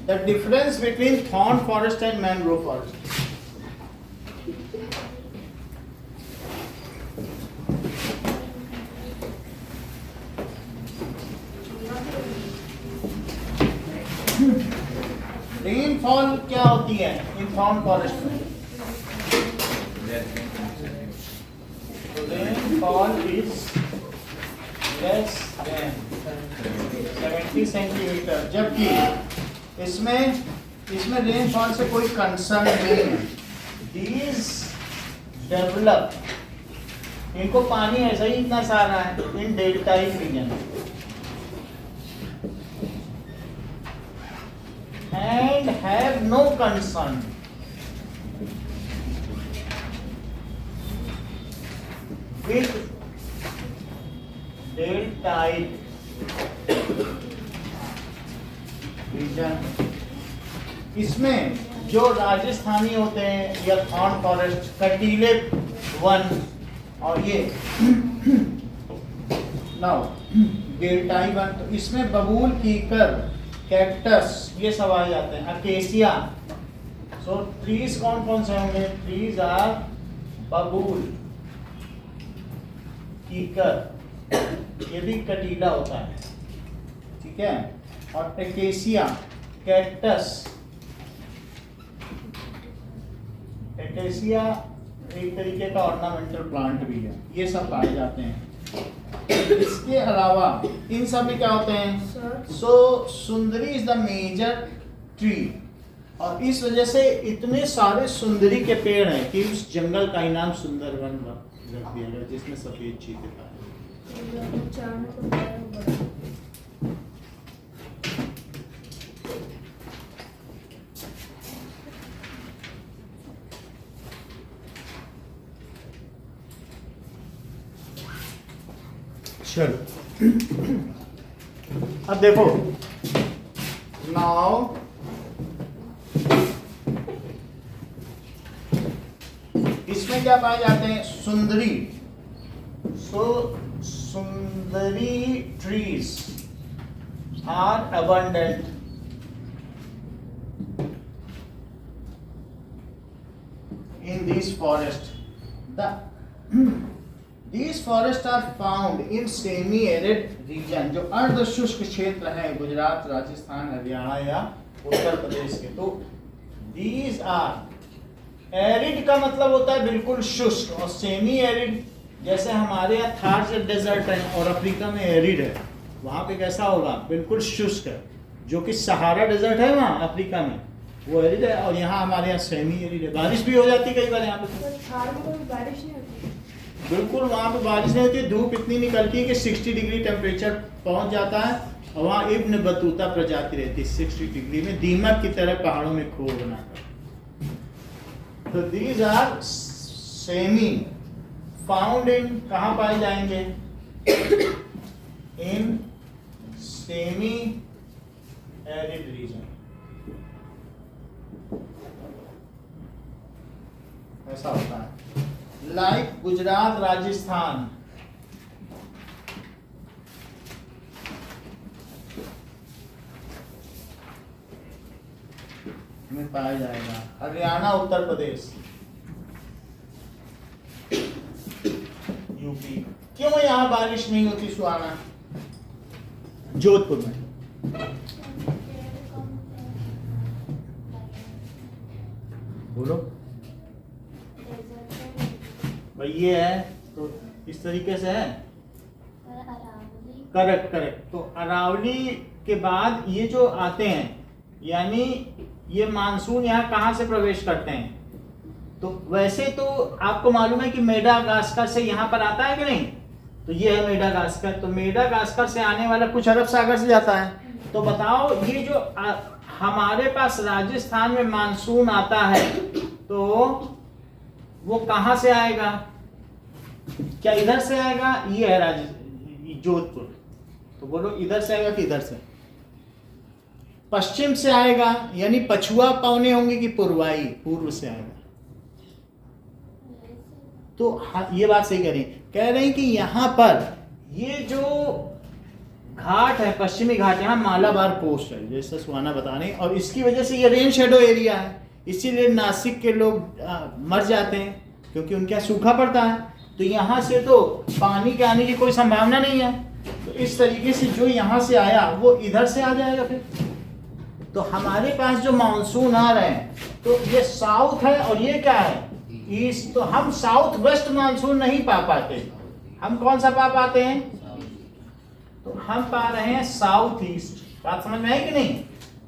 The difference between thorn forest and mangrove forest. Rainfall क्या होती है इन थॉर्न फॉरेस्ट में? Rainfall is less than 70 centimetre, जबकि इसमें रेनफॉल से कोई कंसर्न नहीं है। दीज डेवलप, इनको पानी ऐसा ही इतना सारा है in deltaic region and have no concern with deltaic region। इसमें जो राजस्थानी होते हैं या थॉर्न फॉरेस्ट, कटीले वन, और ये नाउ डेल्टाई वन, तो इसमें बबूल, कीकर, कैक्टस ये सब आ जाते हैं, अकेसिया। सो ट्रीज कौन कौन से होंगे? ट्रीज आर बबूल, कीकर, ये भी कटीला होता है, ठीक है, और एकेसिया, कैक्टस। एकेसिया एक तरीके का ऑर्नामेंटल प्लांट भी है, ये सब पाए जाते हैं। इसके अलावा इन सब में क्या होते हैं? सो सुंदरी इज द मेजर ट्री, और इस वजह से इतने सारे सुंदरी के पेड़ हैं कि उस जंगल का ही नाम सुंदरवन रख दिया गया, जिसमें सफेद चीते पाए। चलो अब देखो, नाउ इसमें क्या पाए जाते हैं? Sundari. So sundari trees are abundant in these forests. These forests are found in semi-arid region, जो अर्ध शुष्क क्षेत्र है गुजरात, राजस्थान, हरियाणा या उत्तर प्रदेश के। तो these are एरिड का मतलब होता है बिल्कुल शुष्क, और सेमी एरिड जैसे हमारे यहाँ थार डेजर्ट है और अफ्रीका में एरिड है, वहाँ पे कैसा होगा? बिल्कुल शुष्क है। जो कि सहारा डेजर्ट है वहाँ अफ्रीका में, वो एरिड है, और यहाँ हमारे यहाँ सेमी एरिड है। बारिश भी हो जाती है कई बार यहाँ पे, बारिश नहीं होती। बिल्कुल वहाँ पे बारिश नहीं होती, धूप इतनी निकलती है कि 60 डिग्री टेम्परेचर पहुँच जाता है, और वहाँ इब्न बतूता प्रजाति रहती है 60 डिग्री में, दीमक की तरह पहाड़ों में खोल बनाकर। तो these are semi found in, कहाँ पाए जाएंगे? In semi arid region. ऐसा होता है, लाइक गुजरात, राजस्थान, में पाया जाएगा, हरियाणा, उत्तर प्रदेश, यूपी। क्यों यहाँ बारिश नहीं होती सुहाना? जोधपुर में बोलो भाई, ये है तो इस तरीके से है। Correct correct. तो अरावली के बाद ये जो आते हैं, यानी ये मानसून यहाँ कहाँ से प्रवेश करते हैं? तो वैसे तो आपको मालूम है कि मेडागास्कर से यहाँ पर आता है कि नहीं? तो ये है मेडागास्कर। तो मेडागास्कर से आने वाला कुछ अरब सागर से जाता है। तो बताओ, ये जो हमारे पास राजस्थान में मानसून आता है, तो वो कहाँ से आएगा? क्या इधर से आएगा? ये है जोधपुर। तो बोलो इधर से आएगा कि इधर से? पश्चिम से आएगा, यानी पछुआ पौने होंगे कि पूर्वाई, पूर्व से आएगा। तो हाँ, ये बात सही कह रही हैं कि यहाँ पर ये जो घाट है, पश्चिमी घाट, यहाँ मालाबार कोस्ट है जैसे सुहाना बता रहे हैं, और इसकी वजह से ये रेन शेडो एरिया है, इसीलिए नासिक के लोग मर जाते हैं क्योंकि उनके यहाँ सूखा पड़ता है। तो यहाँ से तो पानी के आने की कोई संभावना नहीं है, तो इस तरीके से जो यहाँ से आया वो इधर से आ जाएगा फिर। तो हमारे पास जो मानसून आ रहे हैं तो ये साउथ है और ये क्या है, ईस्ट। तो हम साउथ वेस्ट मानसून नहीं पा पाते, हम कौन सा पा पाते हैं, तो हम पा रहे हैं साउथ ईस्ट। बात समझ में आई कि नहीं।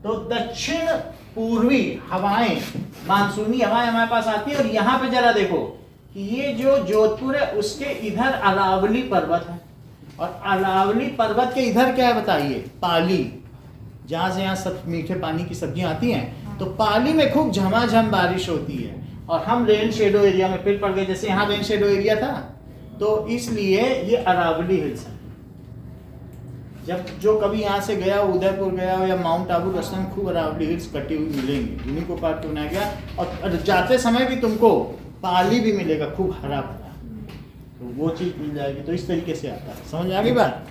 तो दक्षिण पूर्वी हवाएं, मानसूनी हवाएं हमारे पास आती है। और यहाँ पे जरा देखो कि ये जो जोधपुर है उसके इधर अरावली पर्वत है, और अरावली पर्वत के इधर क्या है बताइए, पाली, जहाँ से यहाँ सब मीठे पानी की सब्जियां आती हैं। तो पाली में खूब झमाझम बारिश होती है, और हम रेन शेडो एरिया में फिर पड़ गए, जैसे यहाँ रेन शेडो एरिया था, तो इसलिए ये अरावली हिल्स है। जब जो कभी यहाँ से गया, उदयपुर गया हो या माउंट आबू, रास्ते में खूब अरावली हिल्स कटी हुई मिलेंगी, उन्हीं को काट के बनाया गया। और जाते समय भी तुमको पाली भी मिलेगा खूब हरा भरा, तो वो चीज मिल जाएगी। तो इस तरीके से आता है, समझ आ गई बात।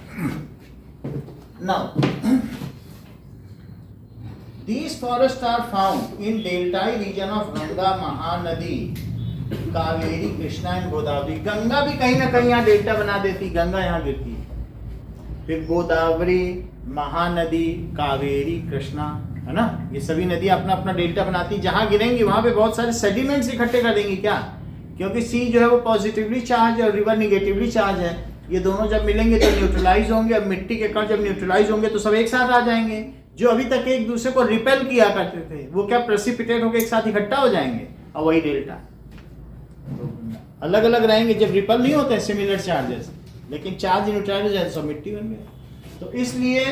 Now these forests are found in delta region of Ganga, Mahanadi, Kaveri, Krishna and Godavari. Ganga भी कहीं ना कहीं यहाँ डेल्टा बना देती, गंगा यहाँ गिरती है, फिर गोदावरी, महानदी, कावेरी, कृष्णा, है ना, ये सभी नदी अपना अपना डेल्टा बनाती। जहां गिरेंगी वहां पे बहुत सारे सेडिमेंट्स इकट्ठे कर देंगी, क्या, क्योंकि सी जो है वो पॉजिटिवली चार्ज है और रिवर निगेटिवली चार्ज है। ये दोनों जब मिलेंगे तो न्यूट्रलाइज होंगे। अब मिट्टी के कण जब न्यूट्रलाइज होंगे तो सब एक साथ आ जाएंगे। जो अभी तक एक दूसरे को रिपेल किया करते थे वो क्या प्रेसिपिटेट होकर एक साथ इकट्ठा हो जाएंगे, और वही डेल्टा। अलग अलग रहेंगे जब रिपेल नहीं होते सिमिलर चार्जेस, लेकिन चार्ज न्यूट्रलाइज हो जाए सब मिट्टी बन गए। तो इसलिए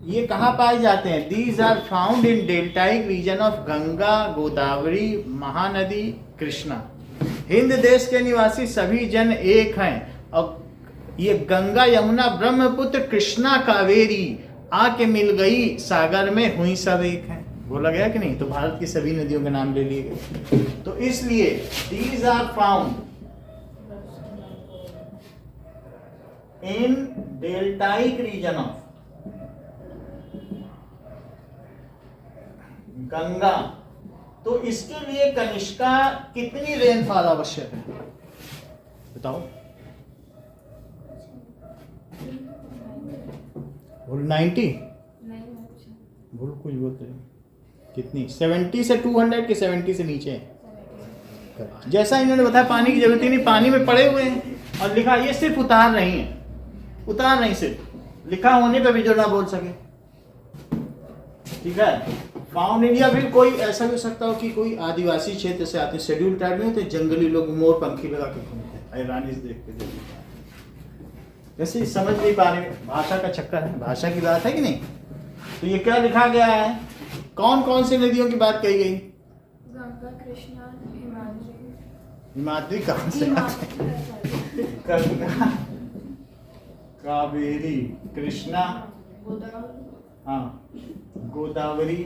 ये कहाँ पाए जाते हैं, these are found in deltaic region of Ganga, Godavari, Mahanadi, Krishna. Hind देश के निवासी सभी जन एक हैं, और ये गंगा, यमुना, ब्रह्मपुत्र, कृष्णा, कावेरी आके मिल गई सागर में, हुई सब एक हैं। बोला गया कि नहीं। तो भारत की सभी नदियों के नाम ले लिए गए। तो इसलिए these are found in deltaic region of Ganga. तो इसके लिए कनिष्का कितनी रेनफॉल आवश्यक है बताओ। भूल 90, भूल कुछ बोलते हैं कितनी, 70 से 200 कि 70 से नीचे है। जैसा इन्होंने बताया पानी की जरूरत ही नहीं, पानी में पड़े हुए हैं। और लिखा ये सिर्फ उतार रही है, उतार नहीं, सिर्फ लिखा होने पे भी जो ना बोल सके, ठीक है। Found India. फिर कोई ऐसा भी हो सकता हो कि कोई आदिवासी क्षेत्र से आते हैं, शेड्यूल ट्राइब में होते, जंगली लोग मोर पंखी लगा के घूमते हैं, हैरानी से देखते देखते। वैसे समझ नहीं पा रहे, भाषा का चक्कर है, भाषा की बात है कि नहीं। तो ये क्या लिखा गया है, कौन कौन सी नदियों की बात कही गई, गंगा, कृष्णा, हिमाद्री। हिमाद्री कहाँ से आते हैं, गंगा, कावेरी, कृष्णा, हाँ, गोदावरी।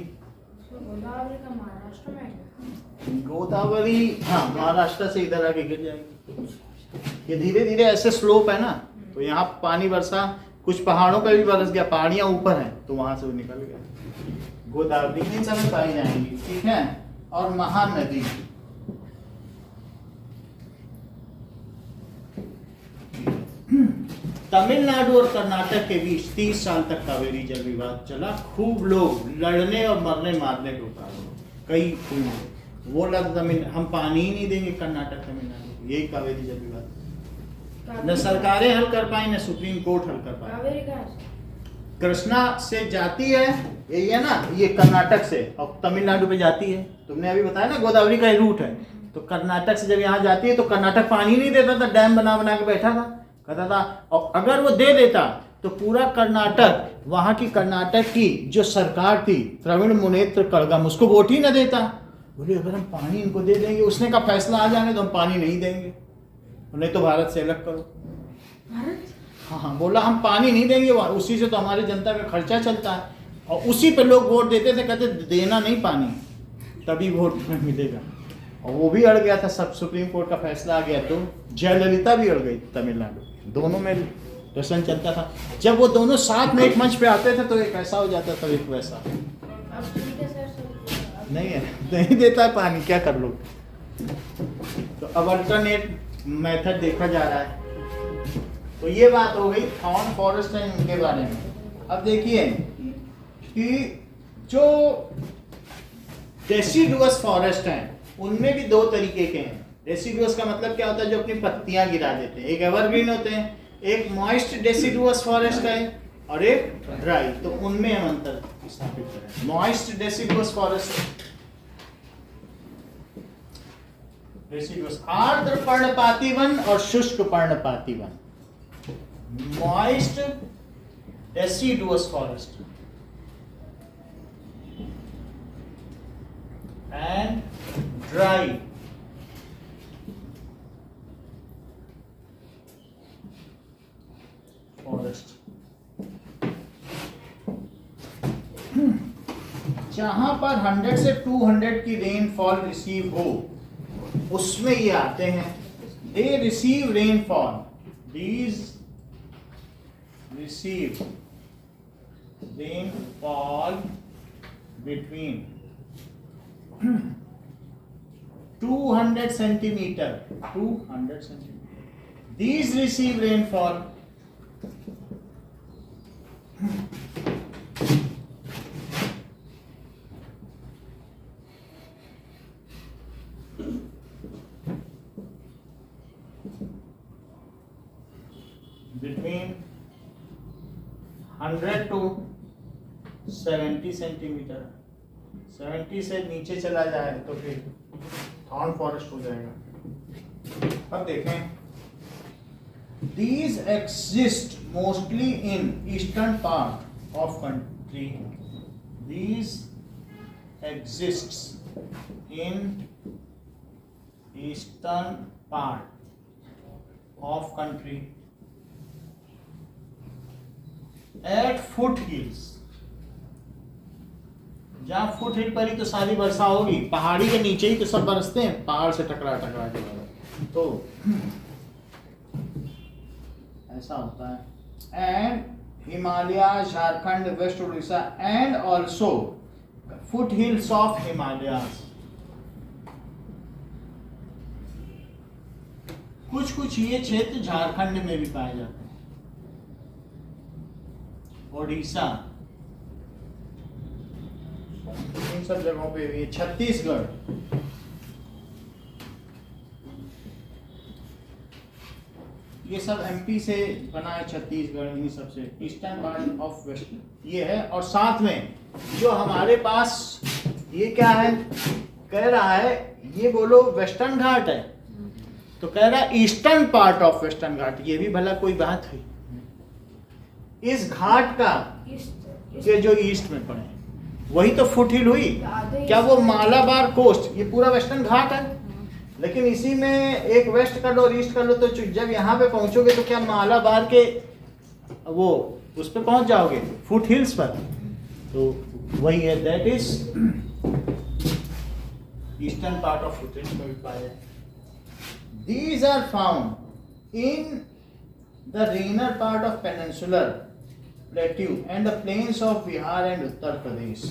गोदावरी का महाराष्ट्र में है। गोदावरी हाँ महाराष्ट्र से इधर आके गिर जाएगी। ये धीरे धीरे ऐसे स्लोप है ना, तो यहाँ पानी बरसा, कुछ पहाड़ों पर भी बरस गया, पहाड़ियाँ ऊपर हैं तो वहां से वो निकल गया। गोदावरी इन सब में पाई जाएंगी, ठीक है। और महानदी, तमिलनाडु और कर्नाटक के बीच 30 साल तक कावेरी जल विवाद चला। खूब लोग लड़ने और मरने मारने को उतार, कई खूब वो लग तमिल, हम पानी ही नहीं देंगे कर्नाटक तमिलनाडु, यही कावेरी जल विवाद। न सरकारें हल कर पाई, न सुप्रीम कोर्ट हल कर पाई। कृष्णा से जाती है, यही है ना, ये कर्नाटक से और तमिलनाडु पे जाती है। तुमने अभी बताया ना गोदावरी का रूट है, तो कर्नाटक से जब यहाँ जाती है तो कर्नाटक पानी नहीं देता था, डैम बना बना के बैठा था, कहता था। और अगर वो दे देता तो पूरा कर्नाटक, वहां की कर्नाटक की जो सरकार थी प्रवीण मुनेत्र कड़गम, उसको वोट ही न देता। बोले अगर हम पानी इनको दे देंगे, उसने का फैसला आ जाने तो हम पानी नहीं देंगे, नहीं तो भारत से अलग करो। भारत? हाँ, बोला हम पानी नहीं देंगे, उसी से तो हमारी जनता का खर्चा चलता है। और उसी पे लोग वोट देते थे, कहते देना नहीं पानी, तभी वोट मिलेगा। और वो भी अड़ गया था, सब सुप्रीम कोर्ट का फैसला आ गया, तो जयललिता भी अड़ गई तमिलनाडु, दोनों में। प्रश्न चलता था। जब वो दोनों साथ में एक मंच पे आते थे तो एक ऐसा हो जाता था, एक वैसा। अब ठीक है सर, सब नहीं है, नहीं देता है पानी, क्या कर लो। तो अब अल्टरनेट मेथड देखा जा रहा है। तो ये बात हो गई थॉर्न फॉरेस्ट है इनके बारे में। अब देखिए कि जो डेसिडुअस फॉरेस्ट हैं उनमें भी दो तरीके के हैं। डेसिडुअस का मतलब क्या होता है? जो अपनी पत्तियां गिरा देते हैं। एक एवरग्रीन होते हैं, एक मॉइस्ट डेसिडुअस फॉरेस्ट है और एक ड्राई। तो उनमें हम अंतर स्थापित करें। मॉइस्ट डेसिडुअस फॉरेस्ट, डेसिडुअस आर्द्र पर्णपाती वन और शुष्क पर्णपाती one. Moist deciduous forest and dry forest। जहां पर 100 से 200 की रेनफॉल रिसीव हो उसमें ये आते हैं। They receive rainfall, these receive rainfall between 200 centimeter, 200 centimeter. These receive rainfall between 100 to 70 centimeter। 70 से नीचे चला जाए तो फिर थॉर्न फॉरेस्ट हो जाएगा। अब देखें, these exist mostly in eastern part of country। These exists in eastern part of country at foothills। जहाँ फुट हिल पर ही तो सारी वर्षा होगी, पहाड़ी के नीचे ही तो सब बरसते हैं, पहाड़ से टकरा टकरा के। तो ऐसा होता है। And Himalaya, Jharkhand, west Orissa and also foot hills of Himalayas. कुछ कुछ ये क्षेत्र झारखंड में भी पाए जाते हैं, उड़ीसा, इन सब जगहों पे भी। छत्तीसगढ़, ये सब एमपी से बना है, छत्तीसगढ़ इन्हीं सब से। ईस्टर्न पार्ट ऑफ वेस्ट ये है। और साथ में जो हमारे पास ये क्या है, कह रहा है ये बोलो वेस्टर्न घाट है, तो कह रहा है ईस्टर्न पार्ट ऑफ वेस्टर्न घाट। ये भी भला कोई बात है? इस घाट का ये जो ईस्ट में पड़े वही तो फुट हिल हुई। क्या वो मालाबार कोस्ट, ये पूरा वेस्टर्न घाट है, लेकिन इसी में एक वेस्ट कर लो और ईस्ट कर लो, तो जब यहाँ पे पहुंचोगे तो क्या मालाबार के वो उस पे पहुंच जाओगे, फुट हिल्स पर। तो वही है, that is eastern part of foot hills में भी पाया जाए। These are found in the reiner part of peninsular plateau and the plains of Bihar and Uttar Pradesh.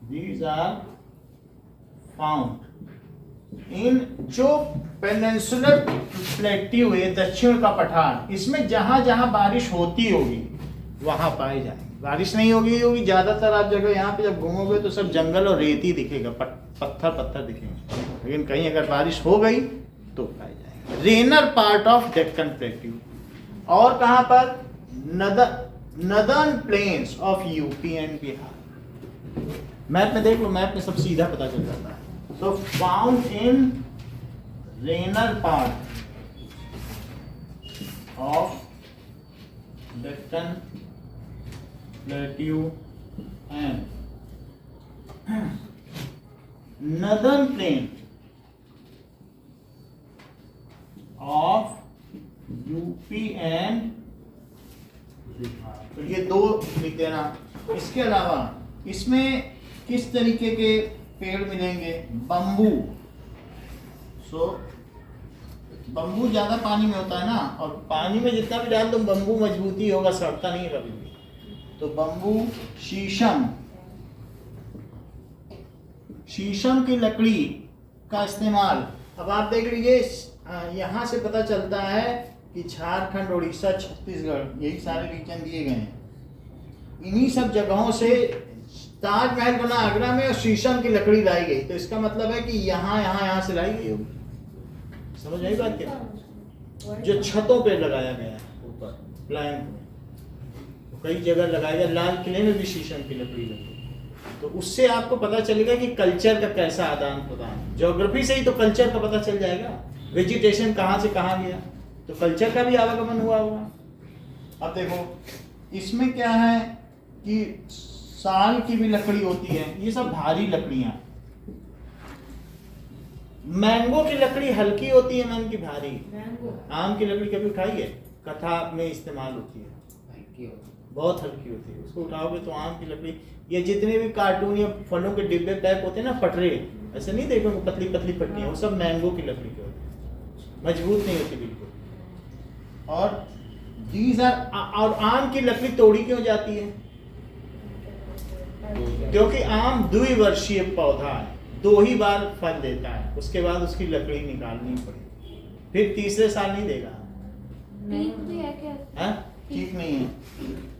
These are found in जो peninsular plateau है, दक्षिण का पठार, इसमें जहां जहां बारिश होती होगी वहां पाए जाएंगे। बारिश नहीं होगी ज्यादातर आप जगह यहाँ पे जब घूमोगे तो सब जंगल और रेती दिखेगा, पत्थर पत्थर दिखेंगे, लेकिन कहीं अगर बारिश हो गई तो पाए जाएंगे। Rainier part of Deccan plateau. और कहां पर? Northern plains of UP and Bihar. Map में देख लो, मैप में सब सीधा पता चल जाता है। So found in rainier part of Deccan plateau and northern plain of UP and Bihar. तो ये दो लिख देना। इसके अलावा इसमें किस तरीके के पेड़ मिलेंगे? बम्बू। सो बम्बू ज्यादा पानी में होता है ना, और पानी में जितना भी डाल दो बम्बू मजबूती होगा, सड़ता नहीं है कभी भी। तो बम्बू, शीशम, शीशम की लकड़ी का इस्तेमाल। अब आप देख लीजिए, यहाँ से पता चलता है कि झारखंड, उड़ीसा, छत्तीसगढ़, यही सारे रीजन दिए गए हैं। इन्हीं सब जगहों से ताजमहल बना आगरा में, और शीशम की लकड़ी लाई गई। तो इसका मतलब है कि यहाँ से लाई गई होगी। समझ आई बात क्या? जो छतों पे लगाया गया है ऊपर प्लैंक में, कई जगह लगाया गया, लाल किले में भी शीशम की लकड़ी लगी। तो उससे आपको पता चलेगा कि कल्चर का कैसा आदान प्रदान। ज्योग्राफी से ही तो कल्चर का पता चल जाएगा, वेजिटेशन कहाँ से कहाँ गया, तो कल्चर का भी आवागमन हुआ होगा। अब देखो इसमें क्या है कि साल की भी लकड़ी होती है, ये सब भारी लकड़ियां। मैंगो की लकड़ी हल्की होती है, मैम की भारी। आम की लकड़ी कभी उठाई है? कथा में इस्तेमाल होती है, बहुत हल्की होती है। उसको उठाओगे तो आम की लकड़ी, ये जितने भी कार्टून या फलों के डिब्बे पैक होते हैं ना, पटरे, ऐसे नहीं देखोगे पतली पतली पट्टियां, वो सब मैंगो की लकड़ी के होते हैं, मजबूत नहीं होती बिल्कुल। और दीज आर, और आम की लकड़ी तोड़ी क्यों जाती है? क्योंकि आम द्विवर्षीय पौधा है, 2 ही बार फल देता है, उसके बाद उसकी लकड़ी निकालनी पड़ेगी, फिर तीसरे साल नहीं देगा। ठीक नहीं है,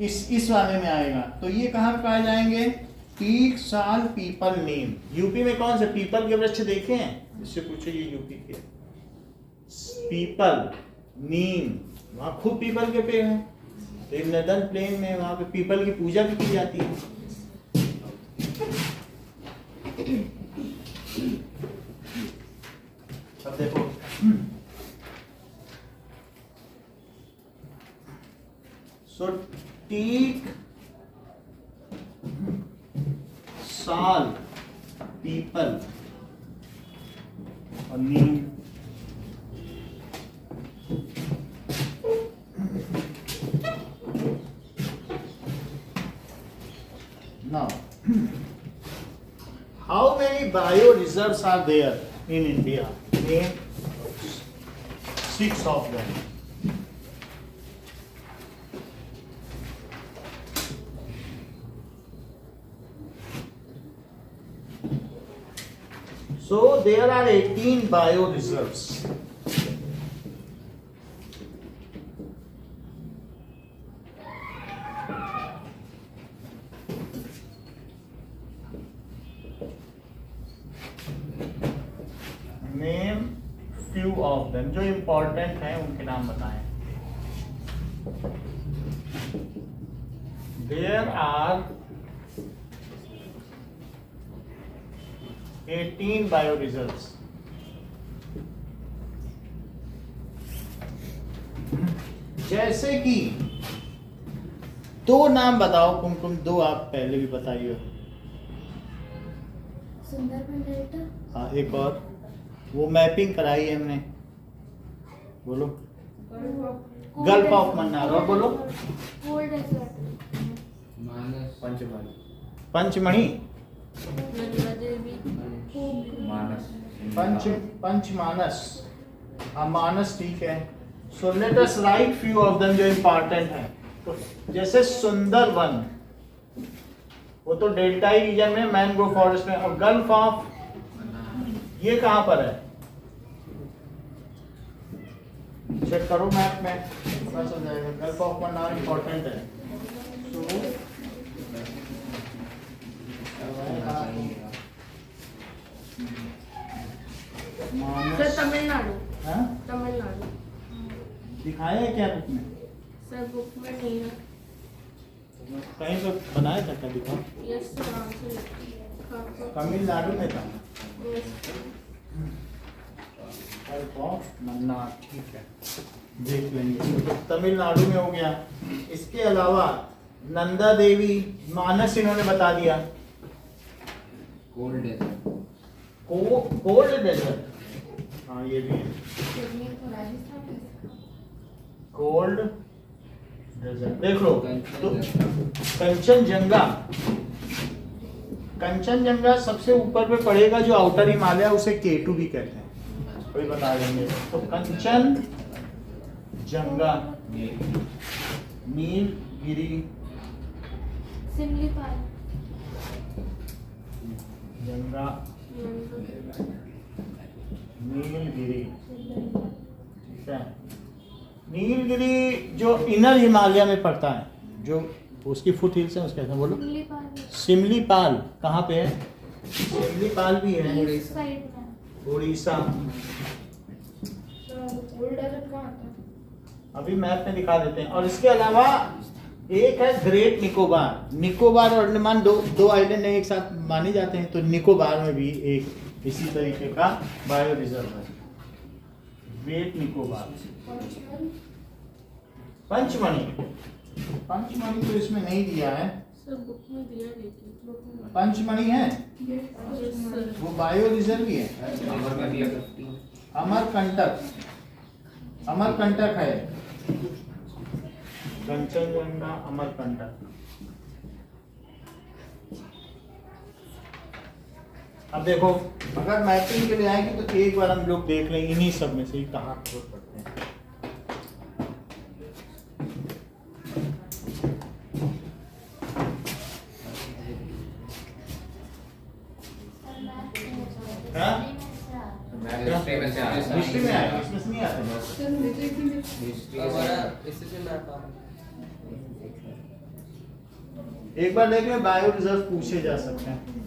इस वाले में आएगा। तो ये कहाँ पे पाए जाएंगे? टीक, साल, पीपल, नीम। यूपी में कौन से पीपल के वृक्ष देखे हैं? इससे पूछो, ये यूपी के पीपल, नीम, वहाँ खूब पीपल के पेड़ हैं। तो नदन प्लेन में वहाँ पे पीपल की पूजा भी की जाती है। अब देखो, सो टीक, साल, पीपल और नीम। Now, how many bioreserves are there in India? Name 6 of them. So there are 18 bioreserves. Name few of them. जो important हैं उनके नाम बताएं। There are 18 bioreserves. जैसे कि 2 नाम बताओ, कुमकुम 2 आप पहले भी बताइए। सुंदरबन डेल्टा। हाँ, एक और, वो मैपिंग कराई है हमने, बोलो। Gulf of Mannar. और बोलो। Cold desert. पंचमढ़ी, पंचमानस। हाँ, मानस ठीक है। So let us write few of them जो इम्पोर्टेंट है। तो जैसे सुंदरवन, वो तो डेल्टा ही रीजन में, मैंग्रोव फॉरेस्ट में। और गल्फ ऑफ, ये कहाँ पर है? चेक करो मैप में, पता चल जाएगा। गल्फ ऑफ मन्नार इम्पोर्टेंट है। सर तमिलनाडु। हाँ? तमिलनाडु दिखाया है क्या बुक में? सर बुक में नहीं है। कहीं तो बनाया था, क्या दिखा? यस सर, आंसर तमिलनाडु में था। यस। गल्फ ऑफ मन्नार, ठीक है, देख लेंगे। तो तमिलनाडु में हो गया। इसके अलावा नंदा देवी, मानस इन्होंने बता दिया। Cold desert. कोल्ड डेजर्ट, हाँ ये भी है। कोल्ड डेजर्ट देख लो। तो कंचनजंगा, कंचनजंगा सबसे ऊपर पे पड़ेगा, जो आउटर हिमालय, उसे K2 भी कहते हैं। कोई बता देंगे। तो कंचन जंगा, नीलगिरी, सिमलीपाल, जंगा, नीलगिरी, ठीक है। नीलगिरी जो इनर हिमालय में पड़ता है, जो उसकी फुट हिल्स है, उसके बोलो। सिमलीपाल सिमलीपाल कहाँ पे है? सिमलीपाल भी है ईस्ट साइड में। उड़ीसा। ओल्ड डेजर्ट कहाँ आता है? अभी मैप में दिखा देते हैं। और इसके अलावा एक है ग्रेट निकोबार। निकोबार और अंडमान दो आइलैंड एक साथ माने जाते हैं, तो निकोबार में भी एक इसी तरीके का बायो रिजर्व है, ग्रेट निकोबार। पंचमढ़ी, पंचमढ़ी तो इसमें नहीं दिया है, सब बुक में दिया है, लेकिन बुक में पंचमढ़ी है वो बायो रिजर्व ही है। अमरकंटक, अमरकंटक है, कंचनजंगा अमरकंटक। अब देखो, अगर मैपिंग के लिए आएगी तो एक बार हम लोग देख लें इन्हीं सब में से ही कहाँ पड़ते हैं। हिस्ट्री में आएगा, इसमें से नहीं आते। एक बार देख लें, बायो रिजर्व पूछे जा सकते हैं।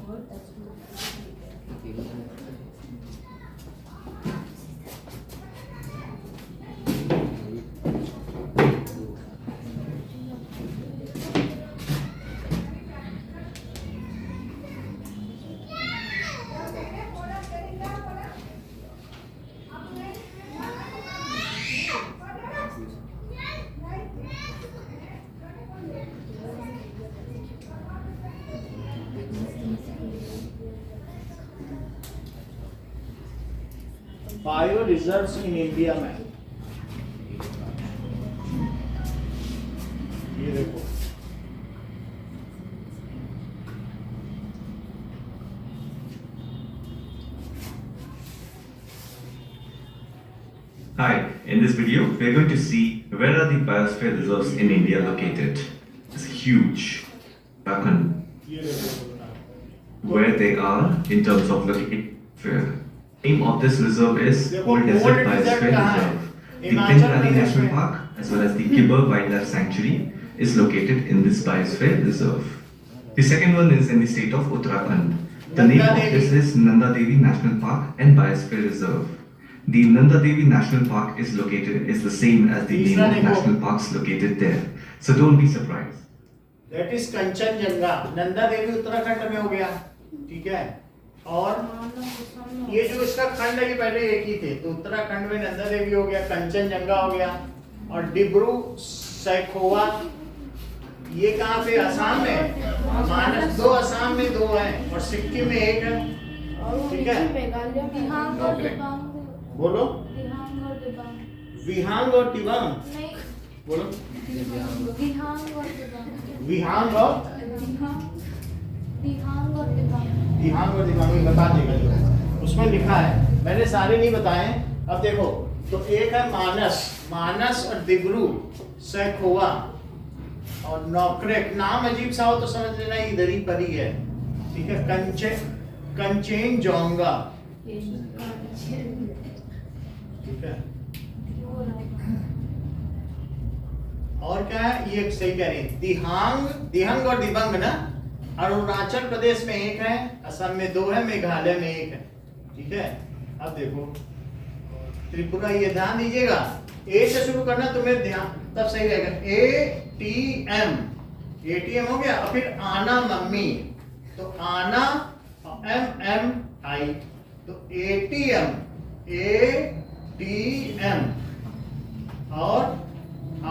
बायो रिजर्व्स इन इंडिया में ये देखो, Hi, in this video we are going to see where are the biosphere reserves in India located. It's huge. Uttarakhand, ये देखो where they are in terms of location. Name of this reserve is देखो, Old Desert Old Desert Biosphere कहाँ है? Reserve. The Himachal Pink Valley Pradesh National में। Park as well as the Khyber Wildlife Sanctuary is located in this biosphere reserve. The second one is in the state of Uttarakhand. The name Nanda of this Devi. is Nanda Devi National Park and Biosphere Reserve. The Nanda Devi National Park is the same as the name तीसरा of देखो। national parks located there. So don't be surprised. That is Kanchenjunga. Nanda Devi Uttarakhand में हो गया, ठीक है। और ये जो इसका खंड है, ये पहले एक ही थे, तो उत्तराखंड में नंदा देवी हो गया, कंचनजंगा हो गया। और डिब्रू सैखोवा ये कहाँ पे? असम में। मानस दो असम में दो हैं और सिक्किम में एक है, ठीक है। मेघालय दिहांग और दिबांग। बोलो। दिहांग और दिबांग विहांग और टिबांग, नहीं, बोलो। दिहांग और दिबांग। विहांग और दिहांग और दिबांग। दिहांग और दिबांग में बता देगा, जो उसमें लिखा है, मैंने सारे नहीं बताए। अब देखो, तो एक है मानस, मानस और डिब्रू सैखोवा और नौकरेक। नाम अजीब सा हो तो समझ लेना इधर ही पर ही है, ठीक है। कंचेनजंगा, ठीक है। और क्या है, ये सही कह रही है, दिहांग, दिहंग और दिबंग ना। अरुणाचल प्रदेश में एक है, असम में दो है, मेघालय में एक है, ठीक है। अब देखो त्रिपुरा, ये ध्यान दीजिएगा, ए से शुरू करना तुम्हें ध्यान, तब सही रहेगा। ATM, ATM हो गया। और फिर आना मम्मी, तो आना MMI, तो ATM, ATM। और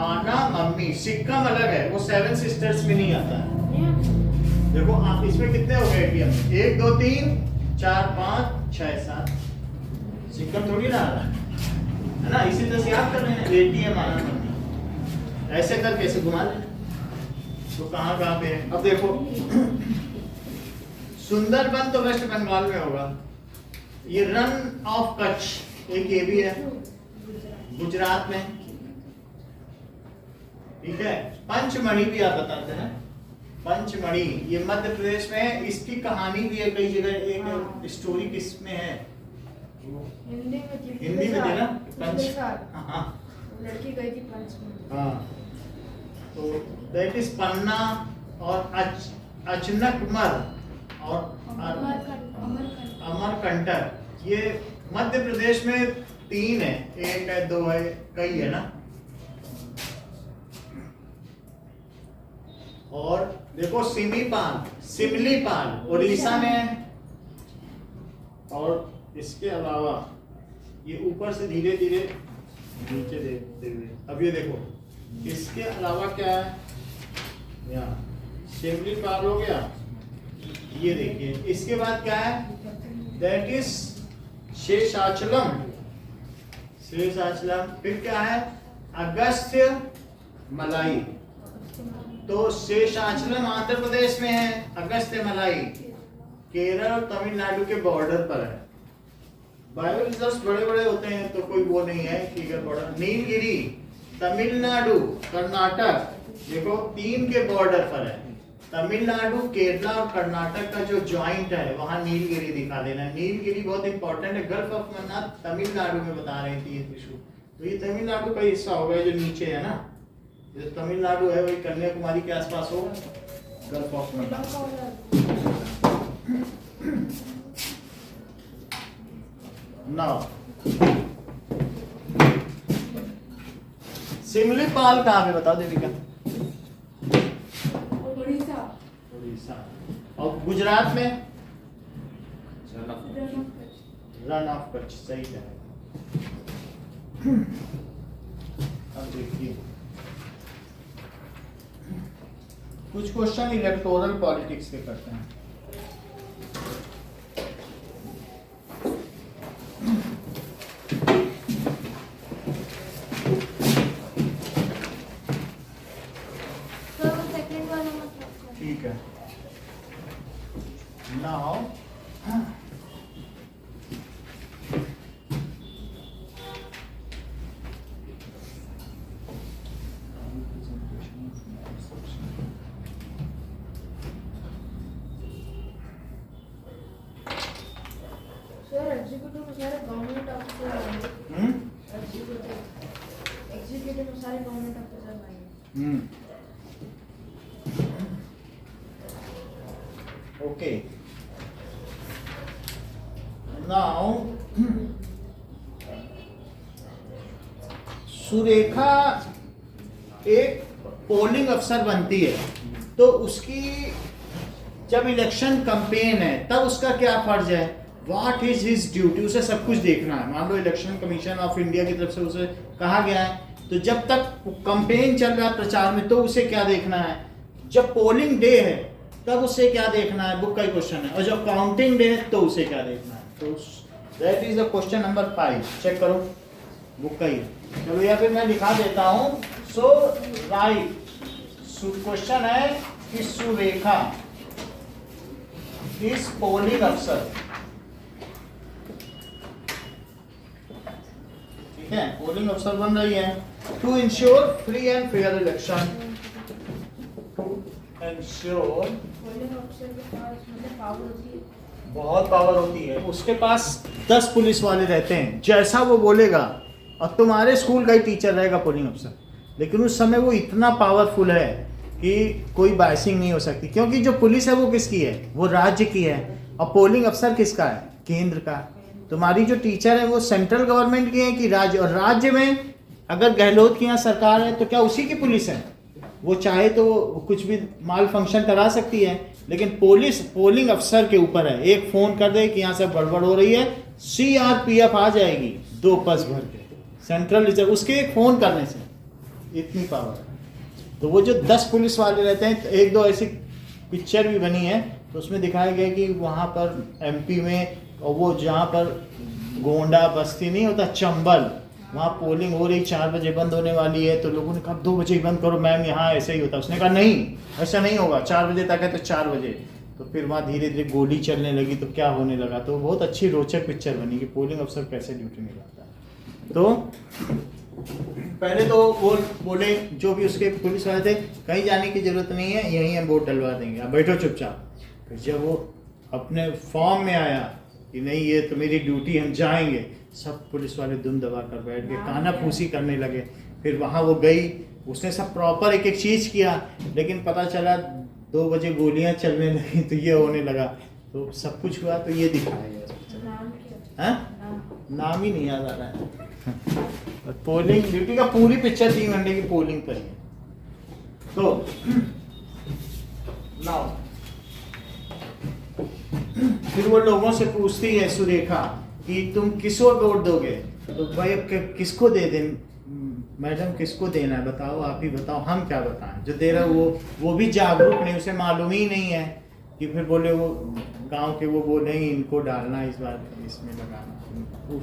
आना मम्मी, सिक्किम अलग है, वो 7 सिस्टर्स में नहीं आता है। देखो आप इसमें कितने हो गए ATM? 1 2 3 4 5 6 7। सिक्किम थोड़ी ना आ रहा है ना, इसी तरह से याद कर रहे हैं। ATM आना मम्मी, ऐसे करके ऐसे घुमा लें तो कहाँ कहाँ पे है। अब देखो सुंदरबन तो वेस्ट बंगाल में होगा। ये रन ऑफ कच्छ एक ये भी है गुजरात में, ठीक है। पंचमढ़ी भी आप बताते हैं, पंचमढ़ी ये मध्य प्रदेश में है। इसकी कहानी भी है कई जगह, एक स्टोरी किस में है, हिंदी हिंदी में थी ना, पिछले साल हाँ लड़की गई थी पंचमढ़ी। हाँ, तो दैट इज पन्ना और अचनकमर और अमरकंटक। ये मध्य प्रदेश में 3 है, 1 है 2 है, कई है ना। और देखो सिमलीपाल उड़ीसा में है। और इसके अलावा ये ऊपर से धीरे धीरे नीचे देखते हुए, अब ये देखो इसके अलावा क्या है, यहाँ सिमलीपाल हो गया, ये देखिए। इसके बाद क्या है, दैट इज शेषाचलम। फिर क्या है, अगस्त्य मलाई। तो शेषाचलम आंध्र प्रदेश में है, अगस्त्य मलाई केरल और तमिलनाडु के बॉर्डर पर है। बायो रिजर्व्स बड़े बड़े होते हैं तो कोई वो नहीं है कि अगर बॉर्डर। नीलगिरी तमिलनाडु कर्नाटक, देखो 3 के बॉर्डर पर है। तमिलनाडु केरला और कर्नाटक का जो ज्वाइंट है वहां नीलगिरी दिखा देना। नीलगिरी बहुत इंपॉर्टेंट है, गल्फ ऑफ मन्नार तमिलनाडु में बता रही थी ये विषु। तो ये तमिलनाडु का हिस्सा होगा जो नीचे है ना, जो तमिलनाडु है वही कन्याकुमारी के आसपास होगा, gulf of Mannar. Now Similipal कहाँ पे बताओ देविका? उड़ीसा। और गुजरात में रन ऑफ कच्छ, सही है। अब देखिए कुछ क्वेश्चन इलेक्टोरल पॉलिटिक्स के करते हैं। ठीक है, नाउ एग्जीक्यूटिव में सारे गवर्नमेंट ऑफिसर आएंगे। एग्जीक्यूटिव में सारे गवर्नमेंट ऑफिसर आएंगे। ओके, नाउ सुरेखा एक पोलिंग अफसर बनती है, तो उसकी जब इलेक्शन कैंपेन है तब उसका क्या फर्ज है, व्हाट इज हिज ड्यूटी, उसे सब कुछ देखना है। मान लो इलेक्शन कमीशन ऑफ इंडिया की तरफ से उसे कहा गया है, तो जब तक कैंपेन चल रहा है प्रचार में तो उसे क्या देखना है, जब पोलिंग डे है तब उसे क्या देखना है, बुक का क्वेश्चन है, और जब काउंटिंग डे है तो उसे क्या देखना है। तो that is the question number 5, check करो बुक का ही। चलो या फिर मैं लिखा देता हूं। सो राइट, क्वेश्चन है कि सुरेखा इस पोलिंग अफसर, ठीक है, पोलिंग अफसर बन रही है to ensure free and fair election, ensure polling officer के पास मतलब पावर होती है, बहुत पावर होती है। उसके पास 10 पुलिस वाले रहते हैं, जैसा वो बोलेगा, और तुम्हारे स्कूल का ही टीचर रहेगा पोलिंग अफसर, लेकिन उस समय वो इतना पावरफुल है कि कोई बाइसिंग नहीं हो सकती, क्योंकि जो पुलिस है वो किसकी है, वो राज्य की है, और पोलिंग अफसर किसका है, केंद्र का। तुम्हारी जो टीचर है वो सेंट्रल गवर्नमेंट की है कि राज्य, और राज्य में अगर गहलोत की यहाँ सरकार है तो क्या उसी की पुलिस है, वो चाहे तो कुछ भी माल फंक्शन करा सकती है, लेकिन पुलिस पोलिंग अफसर के ऊपर है। एक फोन कर दे कि यहाँ सब गड़बड़ हो रही है, CRPF आ जाएगी 2 बस भर के, सेंट्रल रिजर्व, उसके एक फोन करने से इतनी पावर है। तो वो जो 10 पुलिस वाले रहते हैं, 1-2 ऐसी पिक्चर भी बनी है तो उसमें दिखाया गया कि वहाँ पर MP में, और वो जहाँ पर गोंडा बस्ती नहीं होता, चंबल, वहाँ पोलिंग हो रही, 4 बजे बंद होने वाली है, तो लोगों ने कहा 2 बजे ही बंद करो मैम, यहाँ ऐसे ही होता। उसने कहा नहीं, ऐसा नहीं होगा, 4 बजे तक है तो 4 बजे। तो फिर वहाँ धीरे धीरे गोली चलने लगी तो क्या होने लगा, तो बहुत अच्छी रोचक पिक्चर बनी कि पोलिंग अफसर कैसे ड्यूटी निभाता है। तो पहले तो वो बोले जो भी उसके पुलिस वाले थे, कहीं जाने की जरूरत नहीं है, यहीं हम वोट डलवा देंगे, आप बैठो चुपचाप। फिर जब वो अपने फॉर्म में आया कि नहीं ये तो मेरी ड्यूटी, हम जाएंगे, सब पुलिस वाले दुम दबा कर बैठ गए, काना फूसी करने लगे। फिर वहाँ वो गई, उसने सब प्रॉपर एक एक चीज़ किया, लेकिन पता चला 2 बजे गोलियां चलने लगी तो ये होने लगा, तो सब कुछ हुआ। तो ये दिखाया गया नाम क्या? है, नाम ही नहीं याद आ रहा है। पोलिंग ड्यूटी का पूरी पिक्चर 3 घंटे की पोलिंग पर है। तो नाउ फिर वो लोगों से पूछती है सुरेखा कि तुम किसको वोट दोगे, तो भाई किसको दे दें मैडम, किसको देना है बताओ, आप ही बताओ, हम क्या बताएं। जो दे रहा है वो भी जागरूक नहीं, उसे मालूम ही नहीं है कि फिर बोले वो गांव के, वो बोले इनको डालना इस बार इसमें लगाना,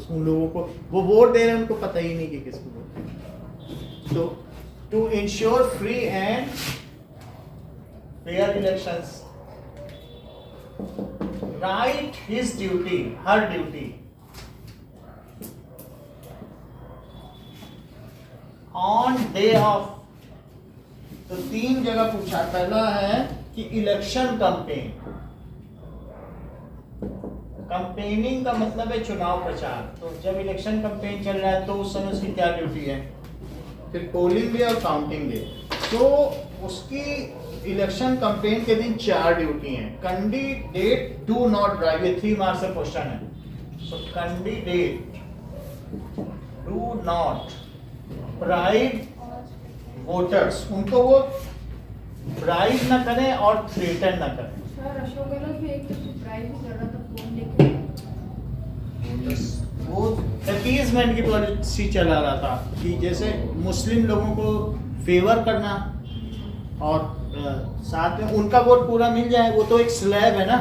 उन लोगों को वो वोट दे रहे हैं उनको पता ही नहीं कि किसको वोट देना। तो to ensure free and fair elections, right his duty, her duty on day of. तो 3 जगह पूछा, पहला है कि इलेक्शन कैंपेन, कैंपेनिंग का मतलब है चुनाव प्रचार, तो जब इलेक्शन कैंपेन चल रहा है तो उस समय उसकी क्या ड्यूटी है। फिर पोलिंग डे और काउंटिंग डे, तो उसकी इलेक्शन कैंपेन के दिन 4 ड्यूटी हैं। कैंडिडेट डू नॉट ड्राइव, ये 3 मार्क्स का क्वेश्चन है। So candidate do not bribe voters, उनको वो ब्राइब ना करें और थ्रेटन ना करें। सर अशोक गहलोत भी एक तो प्राइज भी कर रहा था फोन लेके, वो अपीजमेंट की पॉलिसी चला रहा था कि जैसे मुस्लिम लोगों को फेवर करना और साथ में उनका वोट पूरा मिल जाए, वो तो एक स्लैब है ना,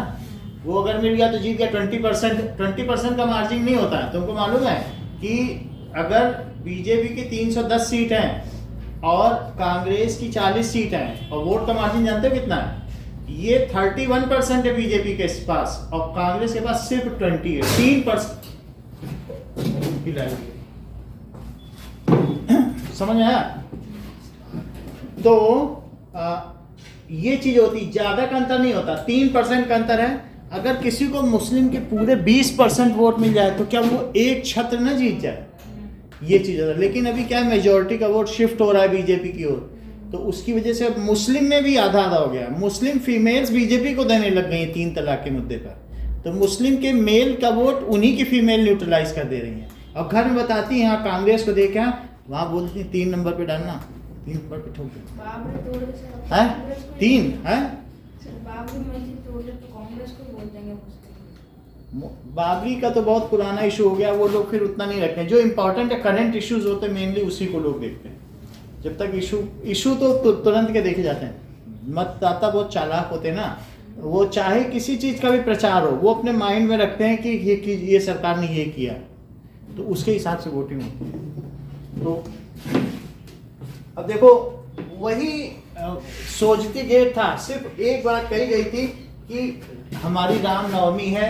वो अगर मिल गया तो जीत गया। 20% का मार्जिन नहीं होता है। तुमको मालूम है कि अगर बीजेपी की 310 सीट हैं और कांग्रेस की 40 सीट हैं और वोट का मार्जिन जानते हो कितना है? ये 31% है बीजेपी के पास और कांग्रेस के पास सिर्फ 20 है, 3%। समझ में आया? तो ये चीज होती, ज्यादा का अंतर नहीं होता, 3% का अंतर है। अगर किसी को मुस्लिम के पूरे 20% वोट मिल जाए तो क्या वो एक छत्र न जीत जाए, ये चीज है। लेकिन अभी क्या है, मेजोरिटी का वोट शिफ्ट हो रहा है बीजेपी की ओर, तो उसकी वजह से अब मुस्लिम में भी आधा आधा हो गया। मुस्लिम फीमेल्स बीजेपी को देने लग गई 3 तलाक के मुद्दे पर, तो मुस्लिम के मेल का वोट उन्हीं की फीमेल न्यूट्रलाइज कर दे रही है। और घर में बताती है यहाँ कांग्रेस को देखा, वहाँ बोलती 3 नंबर पे डालना, 3 नंबर पे ठोक दो। बाबरी तोड़ दे सर, है कांग्रेस को 3 है, बाबरी मस्जिद तोड़ दे तो कांग्रेस को बोल देंगे मुस्लिम। बाबरी का तो बहुत पुराना इशू हो गया, वो लोग फिर उतना नहीं रखते हैं। जो इंपॉर्टेंट है, करंट इश्यूज होते हैं मेनली, उसी को लोग देखते हैं। जब तक इशू तो तुरंत के देखे जाते हैं। मतदाता बहुत चालाक होते हैं ना, वो चाहे किसी चीज का भी प्रचार हो, वो अपने माइंड में रखते हैं कि ये सरकार ने ये किया, तो उसके हिसाब से वोटिंग होती है। तो अब देखो, वही सोचती गेट था, सिर्फ एक बात कही गई थी कि हमारी रामनवमी है,